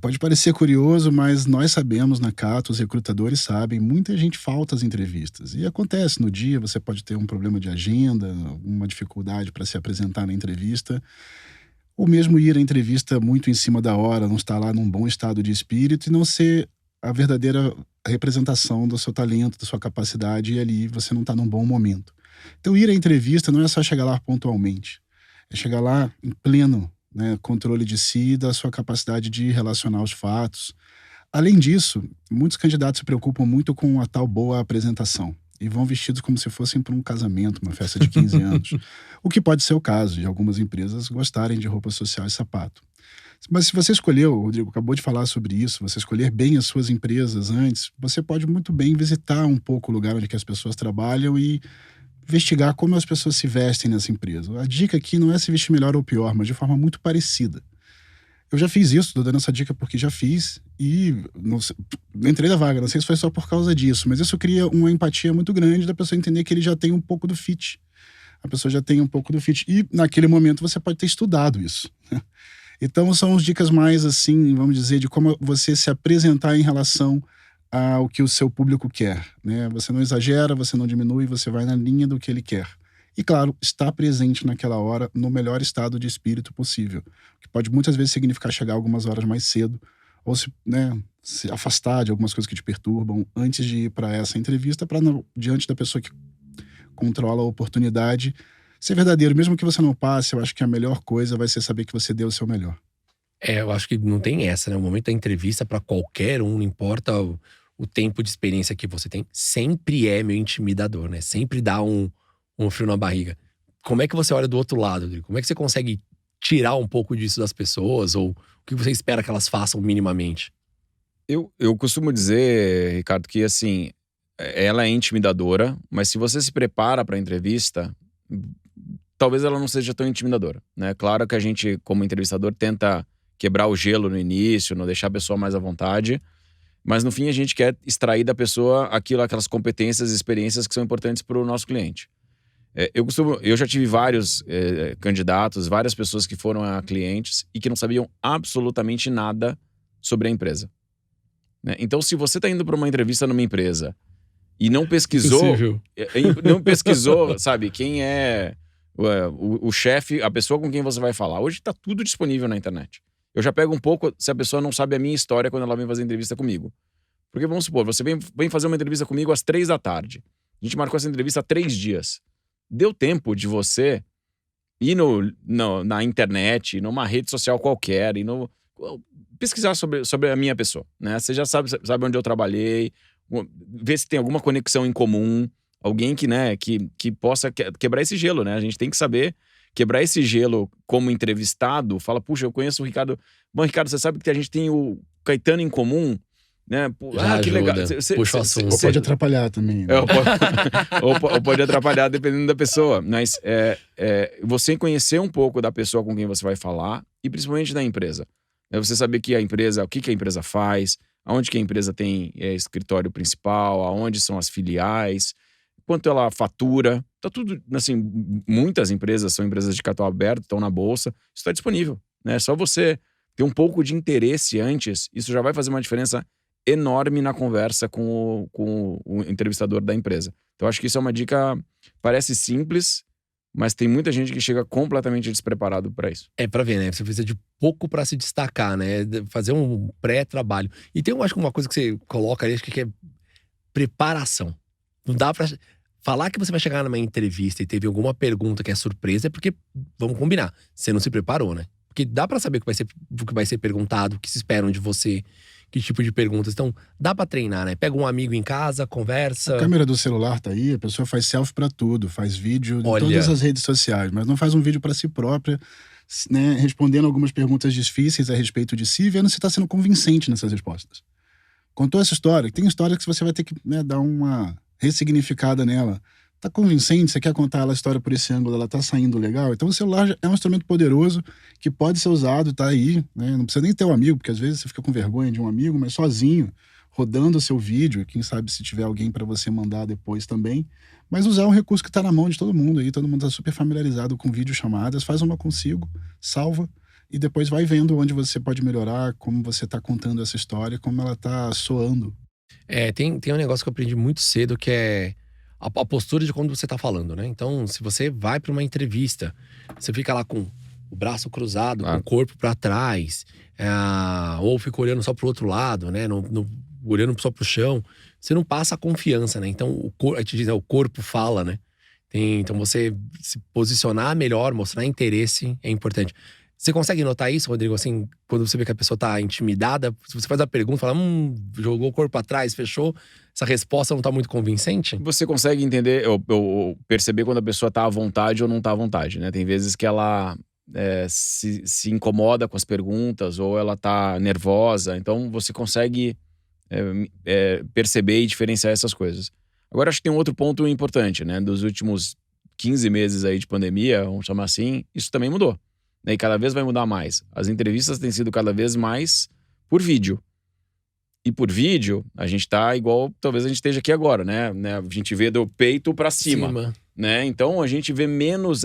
Pode parecer curioso, mas nós sabemos na Cato, os recrutadores sabem, muita gente falta às entrevistas. E acontece, no dia você pode ter um problema de agenda, uma dificuldade para se apresentar na entrevista, ou mesmo ir à entrevista muito em cima da hora, não estar lá num bom estado de espírito e não ser a verdadeira representação do seu talento, da sua capacidade, e ali você não está num bom momento. Então ir à entrevista não é só chegar lá pontualmente, é chegar lá em pleno, né, controle de si e da sua capacidade de relacionar os fatos. Além disso, muitos candidatos se preocupam muito com a tal boa apresentação e vão vestidos como se fossem para um casamento, uma festa de 15 anos. O que pode ser o caso de algumas empresas gostarem de roupa social e sapato. Mas se você escolheu, o Rodrigo acabou de falar sobre isso, você escolher bem as suas empresas antes, você pode muito bem visitar um pouco o lugar onde que as pessoas trabalham e investigar como as pessoas se vestem nessa empresa. A dica aqui não é se vestir melhor ou pior, mas de forma muito parecida. Eu já fiz isso, tô dando essa dica porque já fiz e entrei da vaga. Não sei se foi só por causa disso, mas isso cria uma empatia muito grande da pessoa entender que ele já tem um pouco do fit. A pessoa já tem um pouco do fit. E naquele momento você pode ter estudado isso. Então são as dicas mais assim, vamos dizer, de como você se apresentar em relação ao que o seu público quer, né? Você não exagera, você não diminui, você vai na linha do que ele quer. E claro, estar presente naquela hora no melhor estado de espírito possível. Que pode muitas vezes significar chegar algumas horas mais cedo ou se afastar de algumas coisas que te perturbam antes de ir para essa entrevista, para diante da pessoa que controla a oportunidade, ser verdadeiro. Mesmo que você não passe, eu acho que a melhor coisa vai ser saber que você deu o seu melhor. Eu acho que não tem essa, né? O momento da entrevista para qualquer um, não importa o tempo de experiência que você tem, sempre é meio intimidador, né? Sempre dá um frio na barriga. Como é que você olha do outro lado, Rodrigo? Como é que você consegue tirar um pouco disso das pessoas? Ou o que você espera que elas façam minimamente? Eu costumo dizer, Ricardo, que assim, ela é intimidadora, mas se você se prepara para a entrevista, talvez ela não seja tão intimidadora, né? Claro que a gente, como entrevistador, tenta quebrar o gelo no início, não deixar a pessoa mais à vontade, mas no fim a gente quer extrair da pessoa aquelas competências e experiências que são importantes para o nosso cliente. Eu já tive vários candidatos, várias pessoas que foram a clientes e que não sabiam absolutamente nada sobre a empresa, né? Então, se você está indo para uma entrevista numa empresa e não pesquisou, sabe, quem é o chefe, a pessoa com quem você vai falar. Hoje está tudo disponível na internet. Eu já pego um pouco se a pessoa não sabe a minha história quando ela vem fazer entrevista comigo. Porque vamos supor, você vem fazer uma entrevista comigo às 3 da tarde. A gente marcou essa entrevista há 3 dias. Deu tempo de você ir na internet, numa rede social qualquer, pesquisar sobre a minha pessoa, né? Você já sabe onde eu trabalhei, ver se tem alguma conexão em comum, alguém que possa quebrar esse gelo, né? A gente tem que saber quebrar esse gelo como entrevistado. Fala, puxa, eu conheço o Ricardo. Bom, Ricardo, você sabe que a gente tem o Caetano em comum, né? Que legal. Puxa o assunto. Ou pode atrapalhar também, né? Ou pode atrapalhar dependendo da pessoa. Mas você conhecer um pouco da pessoa com quem você vai falar e principalmente da empresa. Você saber que o que a empresa faz, aonde que a empresa tem escritório principal, aonde são as filiais, quanto ela fatura. Tá tudo, assim, muitas empresas são empresas de capital aberto, estão na bolsa. Isso está disponível, né? Só você ter um pouco de interesse antes, isso já vai fazer uma diferença enorme na conversa com o entrevistador da empresa. Então, acho que isso é uma dica, parece simples, mas tem muita gente que chega completamente despreparado para isso. Pra ver, né? Você precisa de pouco para se destacar, né? Fazer um pré-trabalho. E tem, acho que uma coisa que você coloca ali, acho que é preparação. Não dá pra falar que você vai chegar numa entrevista e teve alguma pergunta que é surpresa, é porque, vamos combinar, você não se preparou, né? Porque dá pra saber o que vai ser perguntado, o que se esperam de você, que tipo de perguntas. Então, dá pra treinar, né? Pega um amigo em casa, conversa. A câmera do celular tá aí, a pessoa faz selfie pra tudo, faz vídeo em todas as redes sociais, mas não faz um vídeo pra si própria, né? Respondendo algumas perguntas difíceis a respeito de si, vendo se tá sendo convincente nessas respostas. Contou essa história, tem história que você vai ter que, né, dar uma ressignificada nela. Tá convincente, você quer contar a história por esse ângulo, ela tá saindo legal? Então o celular é um instrumento poderoso que pode ser usado, tá aí, né? Não precisa nem ter um amigo, porque às vezes você fica com vergonha de um amigo, mas sozinho, rodando o seu vídeo, quem sabe se tiver alguém para você mandar depois também. Mas usar um recurso que tá na mão de todo mundo aí, todo mundo tá super familiarizado com videochamadas, faz uma consigo, salva e depois vai vendo onde você pode melhorar, como você tá contando essa história, como ela tá soando. Tem um negócio que eu aprendi muito cedo que é a postura de quando você tá falando, né? Então, se você vai para uma entrevista, você fica lá com o braço cruzado, com o corpo para trás, ou fica olhando só pro outro lado, né? Olhando só pro chão, você não passa a confiança, né? Então, a gente diz, o corpo fala, né? Então, você se posicionar melhor, mostrar interesse é importante. Você consegue notar isso, Rodrigo, assim, quando você vê que a pessoa tá intimidada? Se você faz a pergunta, fala, jogou o corpo atrás, fechou, essa resposta não tá muito convincente? Você consegue entender, ou perceber quando a pessoa tá à vontade ou não tá à vontade, né? Tem vezes que ela se incomoda com as perguntas, ou ela tá nervosa, então você consegue perceber e diferenciar essas coisas. Agora, acho que tem um outro ponto importante, né? Dos últimos 15 meses aí de pandemia, vamos chamar assim, isso também mudou. né? E cada vez vai mudar mais. As entrevistas têm sido cada vez mais por vídeo. E por vídeo, a gente tá igual, talvez a gente esteja aqui agora, né? A gente vê do peito pra cima. Né? Então a gente vê menos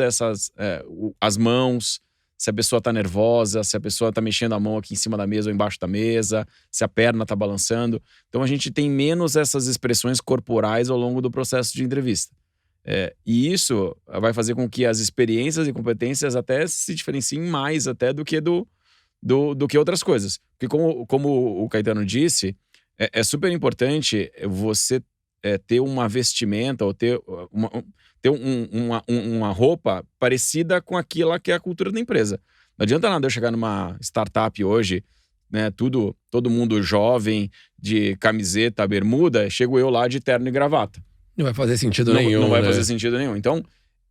as mãos, se a pessoa tá nervosa, se a pessoa tá mexendo a mão aqui em cima da mesa ou embaixo da mesa, se a perna tá balançando. Então a gente tem menos essas expressões corporais ao longo do processo de entrevista. E isso vai fazer com que as experiências e competências até se diferenciem mais até do que do que outras coisas. Porque como o Caetano disse, é super importante você ter uma vestimenta ou ter uma roupa parecida com aquilo que é a cultura da empresa. Não adianta nada eu chegar numa startup hoje, né, todo mundo jovem, de camiseta, bermuda, chego eu lá de terno e gravata. Não vai fazer sentido nenhum. Não vai fazer sentido nenhum. Então,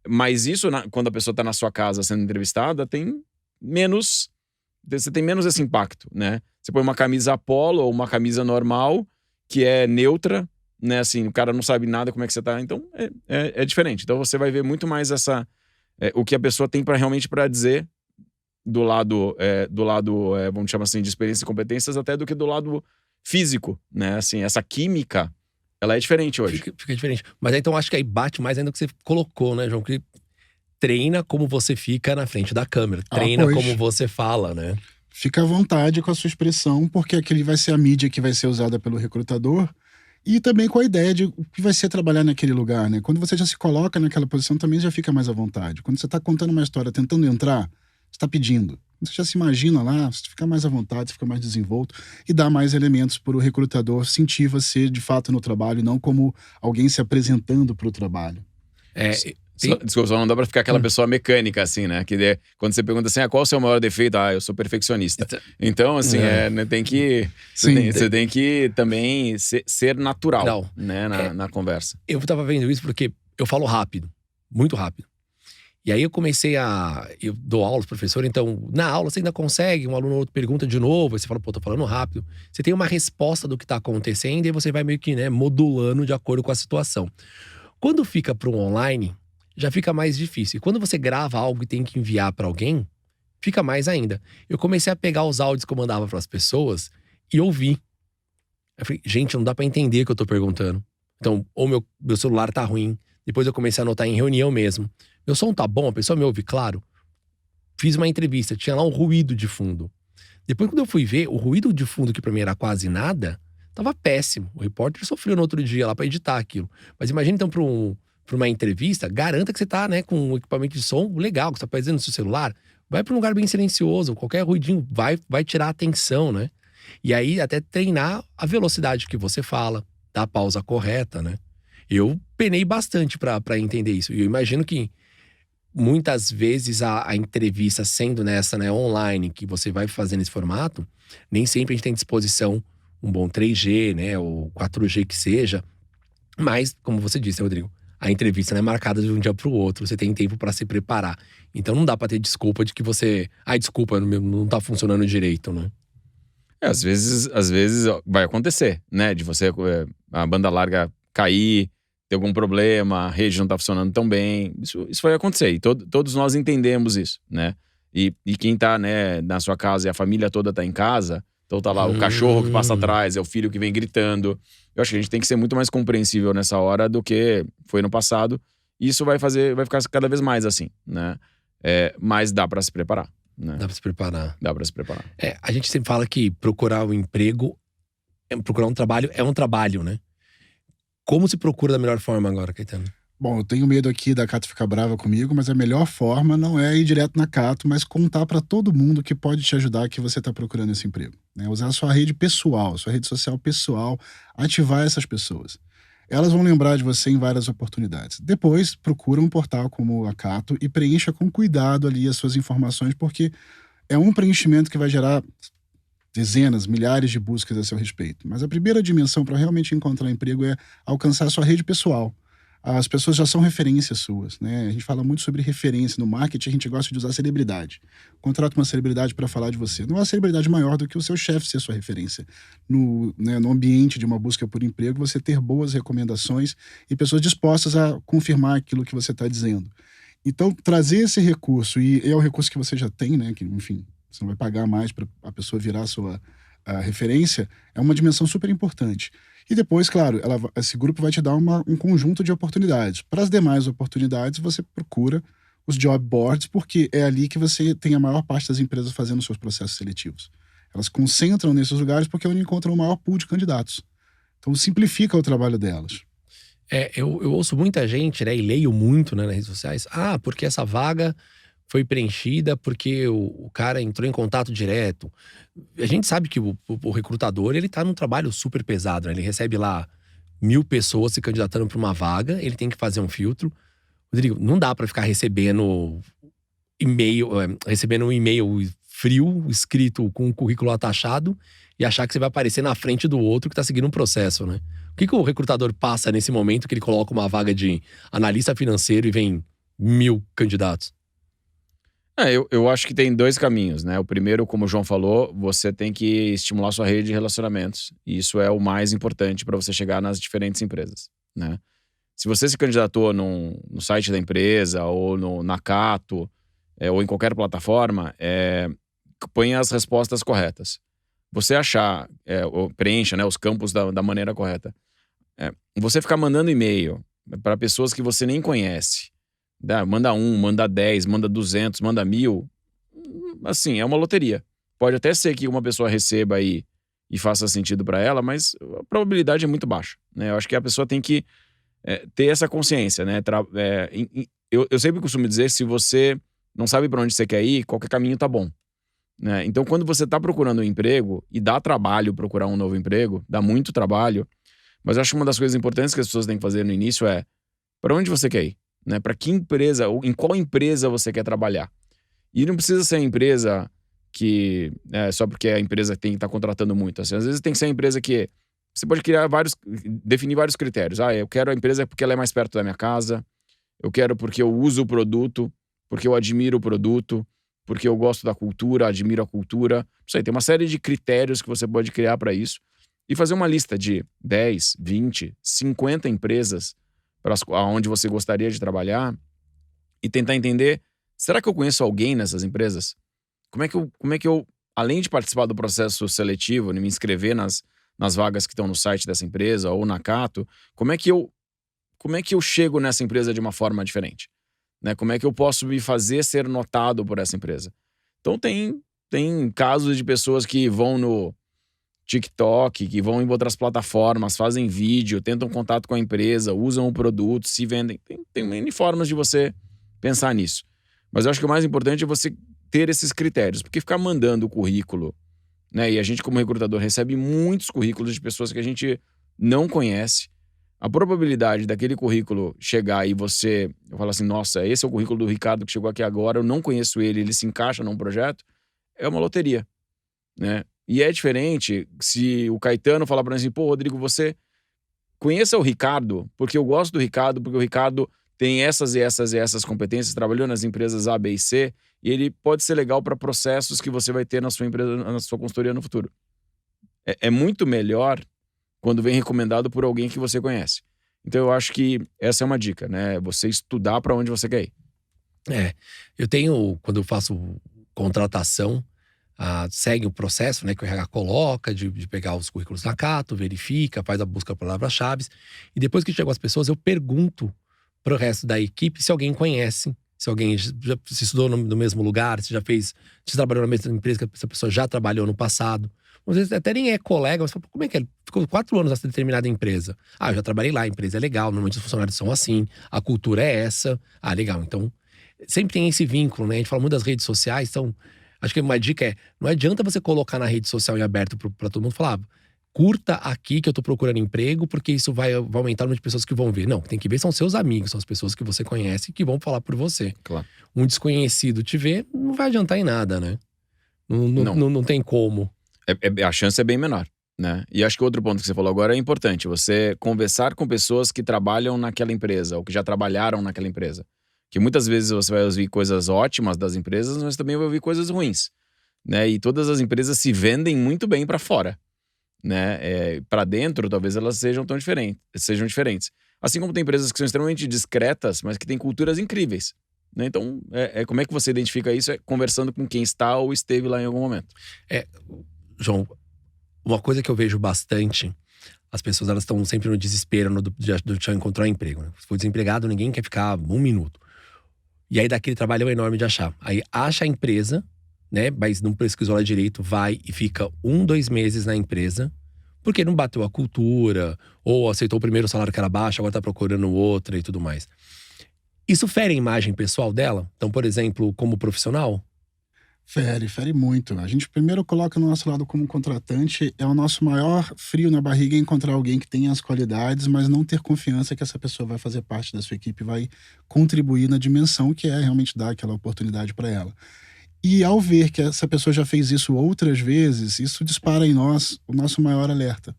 mas isso, quando a pessoa está na sua casa sendo entrevistada, você tem menos esse impacto, né? Você põe uma camisa polo ou uma camisa normal, que é neutra, né? Assim, o cara não sabe nada como é que você tá. Então, é diferente. Então, você vai ver muito mais o que a pessoa tem realmente para dizer do lado, vamos chamar assim, de experiência e competências, até do que do lado físico, né? Assim, essa química, ela é diferente hoje. Fica diferente. Mas então, acho que aí bate mais ainda do que você colocou, né, João? Que treina como você fica na frente da câmera. Treina como você fala, né? Fica à vontade com a sua expressão, porque aquele vai ser a mídia que vai ser usada pelo recrutador. E também com a ideia de o que vai ser trabalhar naquele lugar, né? Quando você já se coloca naquela posição, também já fica mais à vontade. Quando você está contando uma história, tentando entrar, você está pedindo. Você já se imagina lá, você fica mais à vontade, você fica mais desenvolto e dá mais elementos para o recrutador sentir você de fato no trabalho, não como alguém se apresentando para o trabalho. Desculpa, só não dá pra ficar aquela pessoa mecânica, assim, né? Que quando você pergunta assim, qual é o seu maior defeito? Eu sou perfeccionista. Então, assim, tem que... Você tem que também ser natural, né? Na conversa. Eu tava vendo isso porque eu falo rápido. Muito rápido. E aí eu comecei eu dou aula, professor, então na aula você ainda consegue, um aluno ou outro pergunta de novo, aí você fala, tô falando rápido. Você tem uma resposta do que tá acontecendo e você vai meio que, né, modulando de acordo com a situação. Quando fica pro online, já fica mais difícil. E quando você grava algo e tem que enviar pra alguém, fica mais ainda. Eu comecei a pegar os áudios que eu mandava pras pessoas e ouvir. Eu falei, gente, não dá pra entender o que eu tô perguntando. Então, ou meu celular tá ruim. Depois eu comecei a anotar em reunião mesmo. Meu som tá bom, a pessoa me ouve, claro. Fiz uma entrevista, tinha lá um ruído de fundo. Depois, quando eu fui ver, o ruído de fundo, que pra mim era quase nada, tava péssimo. O repórter sofreu no outro dia lá pra editar aquilo. Mas imagina então pra uma entrevista, garanta que você tá, né, com um equipamento de som legal, que você tá fazendo no seu celular. Vai pra um lugar bem silencioso, qualquer ruidinho vai tirar a atenção, né? E aí até treinar a velocidade que você fala, dar a pausa correta, né? Eu penei bastante pra entender isso. E eu imagino que muitas vezes a entrevista sendo nessa, né, online, que você vai fazer nesse formato, nem sempre a gente tem disposição um bom 3G, né, ou 4G que seja. Mas, como você disse, Rodrigo, a entrevista não é marcada de um dia pro outro, você tem tempo para se preparar. Então não dá pra ter desculpa de que você… desculpa, não tá funcionando direito, né? Às vezes vai acontecer, né, de você, a banda larga cair, ter algum problema, a rede não tá funcionando tão bem. Isso vai acontecer. E todos nós entendemos isso, né? E quem tá, né, na sua casa e a família toda tá em casa, então tá lá o cachorro que passa atrás, é o filho que vem gritando. Eu acho que a gente tem que ser muito mais compreensível nessa hora do que foi no passado. E isso vai ficar cada vez mais assim, né? Mas dá pra se preparar, né? Dá pra se preparar. Dá pra se preparar. A gente sempre fala que procurar um emprego, procurar um trabalho é um trabalho, né? Como se procura da melhor forma agora, Caetano? Bom, eu tenho medo aqui da Cato ficar brava comigo, mas a melhor forma não é ir direto na Cato, mas contar para todo mundo que pode te ajudar que você está procurando esse emprego, né? Usar a sua rede pessoal, sua rede social pessoal, ativar essas pessoas. Elas vão lembrar de você em várias oportunidades. Depois, procura um portal como a Cato e preencha com cuidado ali as suas informações, porque é um preenchimento que vai gerar dezenas, milhares de buscas a seu respeito. Mas a primeira dimensão para realmente encontrar emprego é alcançar a sua rede pessoal. As pessoas já são referências suas, né? A gente fala muito sobre referência no marketing, a gente gosta de usar celebridade. Contrata uma celebridade para falar de você. Não há celebridade maior do que o seu chefe ser sua referência. No ambiente de uma busca por emprego, você ter boas recomendações e pessoas dispostas a confirmar aquilo que você está dizendo. Então, trazer esse recurso, e é o recurso que você já tem, né? Que, enfim, você não vai pagar mais para a pessoa virar a referência, é uma dimensão super importante. E depois, claro, esse grupo vai te dar um conjunto de oportunidades. Para as demais oportunidades, você procura os job boards, porque é ali que você tem a maior parte das empresas fazendo seus processos seletivos. Elas concentram nesses lugares porque é onde encontram o maior pool de candidatos. Então, simplifica o trabalho delas. Eu ouço muita gente, né, e leio muito, né, nas redes sociais. Ah, porque essa vaga foi preenchida porque o cara entrou em contato direto. A gente sabe que o recrutador, ele tá num trabalho super pesado, né? Ele recebe lá 1.000 pessoas se candidatando para uma vaga, ele tem que fazer um filtro. Rodrigo, não dá para ficar recebendo um e-mail frio, escrito com um currículo atachado e achar que você vai aparecer na frente do outro que tá seguindo um processo, né? O que o recrutador passa nesse momento que ele coloca uma vaga de analista financeiro e vem 1.000 candidatos? Eu acho que tem 2 caminhos, né? O primeiro, como o João falou, você tem que estimular sua rede de relacionamentos. E isso é o mais importante para você chegar nas diferentes empresas, né? Se você se candidatou no site da empresa ou no Nakato, ou em qualquer plataforma, põe as respostas corretas. Você achar, ou preencha, né, os campos da maneira correta. Você ficar mandando e-mail para pessoas que você nem conhece, manda 1, manda 10, manda 200, manda 1.000, assim, é uma loteria. Pode até ser que uma pessoa receba aí e faça sentido para ela, mas a probabilidade é muito baixa, né? Eu acho que a pessoa tem que ter essa consciência, né? Eu sempre costumo dizer, se você não sabe para onde você quer ir, qualquer caminho tá bom, né? Então, quando você tá procurando um emprego, e dá trabalho procurar um novo emprego, dá muito trabalho, mas eu acho que uma das coisas importantes que as pessoas têm que fazer no início é: para onde você quer ir? Né? Para que empresa, ou em qual empresa você quer trabalhar? E não precisa ser a empresa que só porque a empresa tem que estar contratando muito. Assim, às vezes tem que ser a empresa que você pode definir vários critérios. Eu quero a empresa porque ela é mais perto da minha casa. Eu quero porque eu uso o produto, porque eu admiro o produto, porque eu gosto da cultura, admiro a cultura. Isso aí, tem uma série de critérios que você pode criar para isso e fazer uma lista de 10, 20, 50 empresas onde você gostaria de trabalhar e tentar entender: será que eu conheço alguém nessas empresas? Como é que eu, além de participar do processo seletivo, me inscrever nas vagas que estão no site dessa empresa ou na Cato, como é que eu chego nessa empresa de uma forma diferente? Né? Como é que eu posso me fazer ser notado por essa empresa? Então tem casos de pessoas que vão no TikTok, que vão em outras plataformas, fazem vídeo, tentam contato com a empresa, usam o produto, se vendem. Tem N formas de você pensar nisso. Mas eu acho que o mais importante é você ter esses critérios, porque ficar mandando o currículo, né? E a gente, como recrutador, recebe muitos currículos de pessoas que a gente não conhece. A probabilidade daquele currículo chegar e eu falar assim: nossa, esse é o currículo do Ricardo que chegou aqui agora, eu não conheço ele se encaixa num projeto, é uma loteria, né? E é diferente se o Caetano falar para mim assim: pô, Rodrigo, você conheça o Ricardo, porque eu gosto do Ricardo, porque o Ricardo tem essas e essas e essas competências, trabalhou nas empresas A, B e C, e ele pode ser legal para processos que você vai ter na sua empresa, na sua consultoria no futuro. É muito melhor quando vem recomendado por alguém que você conhece. Então eu acho que essa é uma dica, né? Você estudar para onde você quer ir. Quando eu faço contratação, segue o processo, né, que o RH coloca, de pegar os currículos da Cato, verifica, faz a busca por palavras-chave. E depois que chegam as pessoas, eu pergunto pro resto da equipe se alguém conhece, se alguém já se estudou no mesmo lugar, se trabalhou na mesma empresa que essa pessoa já trabalhou no passado. Às vezes até nem é colega, mas fala: como é que é? Ficou 4 anos nessa determinada empresa. Eu já trabalhei lá, a empresa é legal, normalmente os funcionários são assim, a cultura é essa. Legal. Então, sempre tem esse vínculo, né? A gente fala muito das redes sociais, então acho que uma dica é: não adianta você colocar na rede social em aberto pra todo mundo falar: curta aqui que eu tô procurando emprego, porque isso vai aumentar o número de pessoas que vão ver. Não, tem que ver, são seus amigos, são as pessoas que você conhece que vão falar por você. Claro. Um desconhecido te ver, não vai adiantar em nada, né? Não tem como. A chance é bem menor, né? E acho que outro ponto que você falou agora é importante: você conversar com pessoas que trabalham naquela empresa ou que já trabalharam naquela empresa. Que muitas vezes você vai ouvir coisas ótimas das empresas, mas também vai ouvir coisas ruins, né? E todas as empresas se vendem muito bem para fora, né? Para dentro, talvez elas sejam diferentes. Assim como tem empresas que são extremamente discretas, mas que têm culturas incríveis, né? Então, como é que você identifica isso? É conversando com quem está ou esteve lá em algum momento. João, uma coisa que eu vejo bastante, as pessoas elas estão sempre no desespero de encontrar um emprego, né? Se for desempregado, ninguém quer ficar 1 minuto. E aí dá aquele trabalhão enorme de achar. Aí acha a empresa, né? Mas não pesquisou lá direito, vai e fica 1, 2 meses na empresa, porque não bateu a cultura, ou aceitou o primeiro salário que era baixo, agora tá procurando outra e tudo mais. Isso fere a imagem pessoal dela? Então, por exemplo, como profissional? Fere muito. A gente primeiro coloca no nosso lado como contratante, é o nosso maior frio na barriga encontrar alguém que tenha as qualidades, mas não ter confiança que essa pessoa vai fazer parte da sua equipe, vai contribuir na dimensão que é realmente dar aquela oportunidade para ela. E ao ver que essa pessoa já fez isso outras vezes, isso dispara em nós o nosso maior alerta.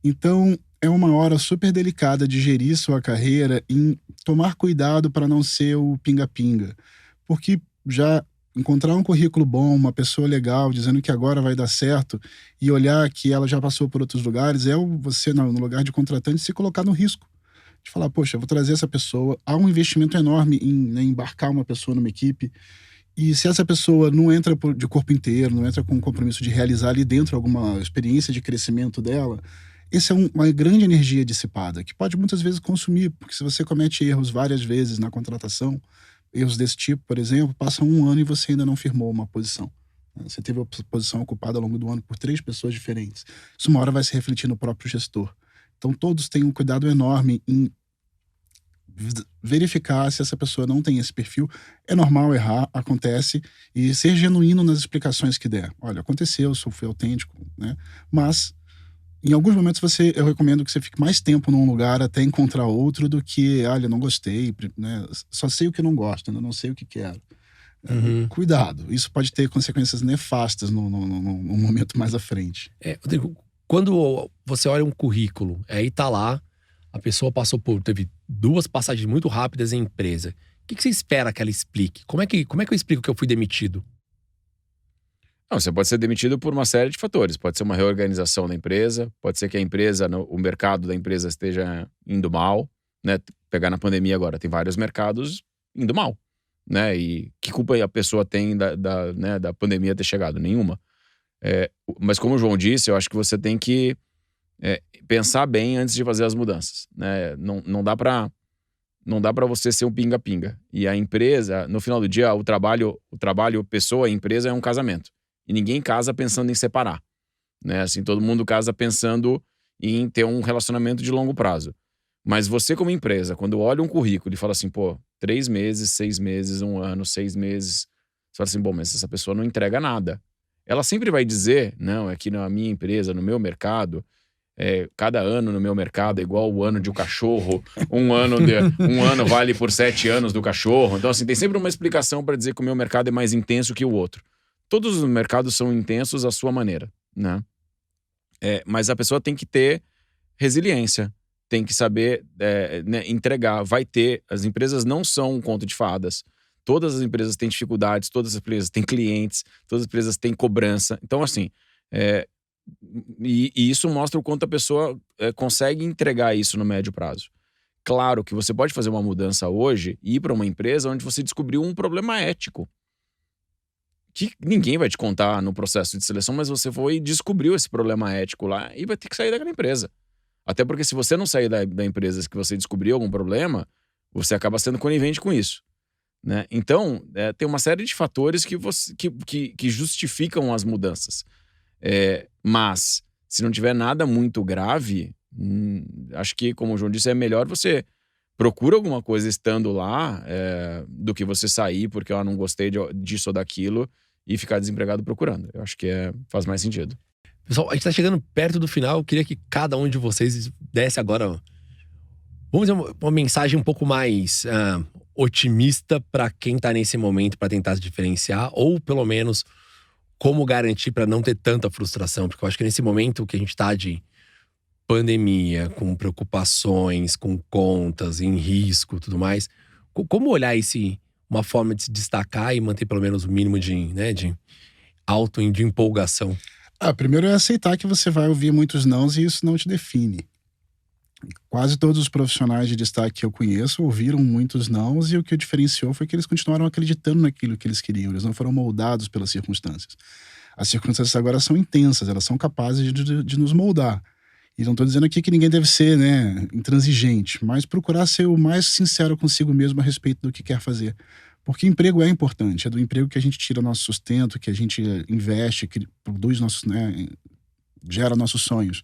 Então, é uma hora super delicada de gerir sua carreira em tomar cuidado para não ser o pinga-pinga. Porque já encontrar um currículo bom, uma pessoa legal, dizendo que agora vai dar certo, e olhar que ela já passou por outros lugares, você, no lugar de contratante, se colocar no risco. De falar, poxa, eu vou trazer essa pessoa. Há um investimento enorme em embarcar uma pessoa numa equipe. E se essa pessoa não entra de corpo inteiro, não entra com um compromisso de realizar ali dentro alguma experiência de crescimento dela, essa é uma grande energia dissipada, que pode muitas vezes consumir, porque se você comete erros várias vezes na contratação, erros desse tipo, por exemplo, passa 1 ano e você ainda não firmou uma posição. Você teve a posição ocupada ao longo do ano por 3 pessoas diferentes. Isso uma hora vai se refletir no próprio gestor. Então todos têm um cuidado enorme em verificar se essa pessoa não tem esse perfil. É normal errar, acontece, e ser genuíno nas explicações que der. Olha, aconteceu, fui autêntico, né? Mas em alguns momentos eu recomendo que você fique mais tempo num lugar até encontrar outro do que, olha, não gostei, né? Só sei o que não gosto, ainda não sei o que quero. Cuidado, isso pode ter consequências nefastas no momento mais à frente. Rodrigo, quando você olha um currículo, aí tá lá, a pessoa teve 2 passagens muito rápidas em empresa. O que você espera que ela explique? Como é que eu explico que eu fui demitido? Não, você pode ser demitido por uma série de fatores. Pode ser uma reorganização da empresa, pode ser que a empresa, o mercado da empresa esteja indo mal, né? Pegar na pandemia agora, tem vários mercados indo mal, né? E que culpa a pessoa tem da pandemia ter chegado? Nenhuma. Mas como o João disse, eu acho que você tem que pensar bem antes de fazer as mudanças, né? Não dá para você ser um pinga-pinga. E a empresa, no final do dia, o trabalho pessoa, empresa é um casamento. E ninguém casa pensando em separar, né? Assim, todo mundo casa pensando em ter um relacionamento de longo prazo. Mas você como empresa, quando olha um currículo e fala assim, pô, 3 meses, 6 meses, 1 ano, 6 meses, você fala assim, bom, mas essa pessoa não entrega nada. Ela sempre vai dizer, não, é que na minha empresa, no meu mercado, cada ano no meu mercado é igual o ano de um cachorro. Um ano vale por 7 anos do cachorro. Então, assim, tem sempre uma explicação para dizer que o meu mercado é mais intenso que o outro. Todos os mercados são intensos à sua maneira, né? Mas a pessoa tem que ter resiliência, tem que saber né, entregar. As empresas não são um conto de fadas. Todas as empresas têm dificuldades, todas as empresas têm clientes, todas as empresas têm cobrança. Então, assim, e isso mostra o quanto a pessoa consegue entregar isso no médio prazo. Claro que você pode fazer uma mudança hoje e ir para uma empresa onde você descobriu um problema ético que ninguém vai te contar no processo de seleção, mas você foi e descobriu esse problema ético lá e vai ter que sair daquela empresa. Até porque se você não sair da empresa que você descobriu algum problema, você acaba sendo conivente com isso, né? Então, tem uma série de fatores que justificam as mudanças. Mas, se não tiver nada muito grave, acho que, como o João disse, é melhor você procura alguma coisa estando lá do que você sair porque eu não gostei disso ou daquilo e ficar desempregado procurando. Eu acho que faz mais sentido. Pessoal, a gente tá chegando perto do final. Eu queria que cada um de vocês desse agora, vamos dizer, uma mensagem um pouco mais otimista para quem tá nesse momento para tentar se diferenciar, ou pelo menos como garantir para não ter tanta frustração. Porque eu acho que nesse momento que a gente tá de pandemia, com preocupações, com contas, em risco, tudo mais, como olhar uma forma de se destacar e manter pelo menos o mínimo de empolgação? Primeiro é aceitar que você vai ouvir muitos nãos e isso não te define. Quase todos os profissionais de destaque que eu conheço ouviram muitos nãos, e o que o diferenciou foi que eles continuaram acreditando naquilo que eles queriam. Eles não foram moldados pelas circunstâncias. As circunstâncias agora são intensas, elas são capazes de nos moldar. E não estou dizendo aqui que ninguém deve ser, né, intransigente, mas procurar ser o mais sincero consigo mesmo a respeito do que quer fazer. Porque emprego é importante, é do emprego que a gente tira nosso sustento, que a gente investe, que produz nossos, né, gera nossos sonhos.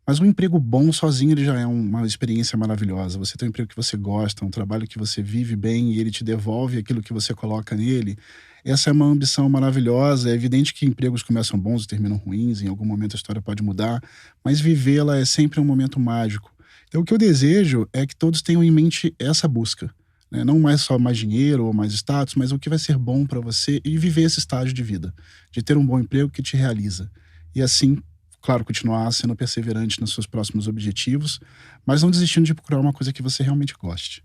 Mas um emprego bom sozinho ele já é uma experiência maravilhosa. Você tem um emprego que você gosta, um trabalho que você vive bem e ele te devolve aquilo que você coloca nele. Essa é uma ambição maravilhosa. É evidente que empregos começam bons e terminam ruins, em algum momento a história pode mudar, mas vivê-la é sempre um momento mágico. Então o que eu desejo é que todos tenham em mente essa busca, né? Não mais só mais dinheiro ou mais status, mas o que vai ser bom para você e viver esse estágio de vida, de ter um bom emprego que te realiza. E assim, claro, continuar sendo perseverante nos seus próximos objetivos, mas não desistindo de procurar uma coisa que você realmente goste.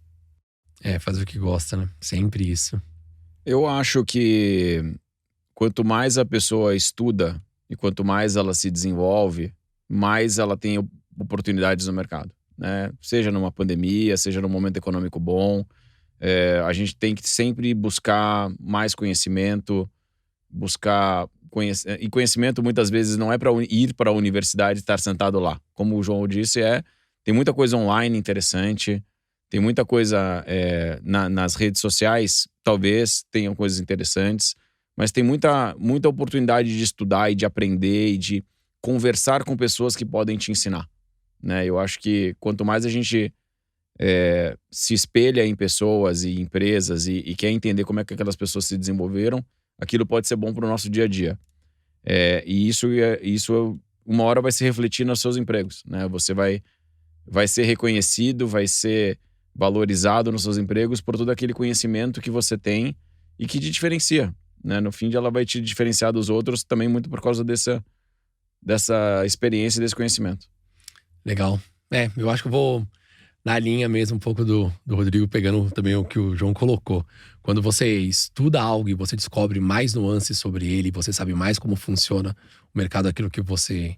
Fazer o que gosta, né? Sempre isso. Eu acho que quanto mais a pessoa estuda e quanto mais ela se desenvolve, mais ela tem oportunidades no mercado, né? Seja numa pandemia, seja num momento econômico bom. A gente tem que sempre buscar mais conhecimento, e conhecimento muitas vezes não é para ir para a universidade e estar sentado lá. Como o João disse, tem muita coisa online interessante, tem muita coisa nas redes sociais, talvez tenham coisas interessantes, mas tem muita oportunidade de estudar e de aprender e de conversar com pessoas que podem te ensinar, né? Eu acho que quanto mais a gente se espelha em pessoas e empresas e quer entender como é que aquelas pessoas se desenvolveram, aquilo pode ser bom para o nosso dia a dia. E isso uma hora vai se refletir nos seus empregos, né? Você vai ser reconhecido, vai ser valorizado nos seus empregos por todo aquele conhecimento que você tem e que te diferencia, né? No fim, ela vai te diferenciar dos outros também muito por causa dessa experiência e desse conhecimento. Legal. Eu acho que eu vou na linha mesmo um pouco do Rodrigo, pegando também o que o João colocou. Quando você estuda algo e você descobre mais nuances sobre ele, você sabe mais como funciona o mercado, aquilo que você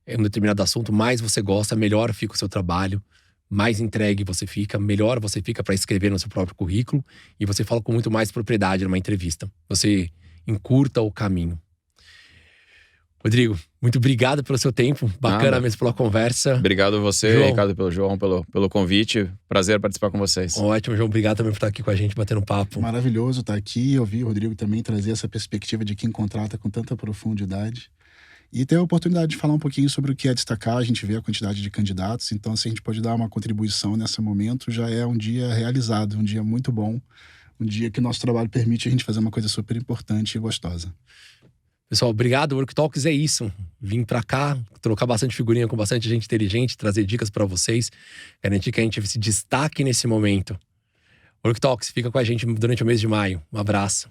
um determinado assunto, mais você gosta, melhor fica o seu trabalho, mais entregue você fica, melhor você fica para escrever no seu próprio currículo e você fala com muito mais propriedade numa entrevista. Você encurta o caminho. Rodrigo, muito obrigado pelo seu tempo. Bacana mesmo pela conversa. Obrigado a você, João. Ricardo, pelo João, pelo convite. Prazer participar com vocês. Ótimo, João. Obrigado também por estar aqui com a gente, batendo papo. Maravilhoso estar aqui. Eu vi o Rodrigo também trazer essa perspectiva de quem contrata com tanta profundidade. E ter a oportunidade de falar um pouquinho sobre o que é destacar. A gente vê a quantidade de candidatos. Então, se a gente pode dar uma contribuição nesse momento, já é um dia realizado, um dia muito bom. Um dia que o nosso trabalho permite a gente fazer uma coisa super importante e gostosa. Pessoal, obrigado. O Work Talks é isso. Vim pra cá, trocar bastante figurinha com bastante gente inteligente, trazer dicas pra vocês, garantir que a gente se destaque nesse momento. Work Talks, fica com a gente durante o mês de maio. Um abraço.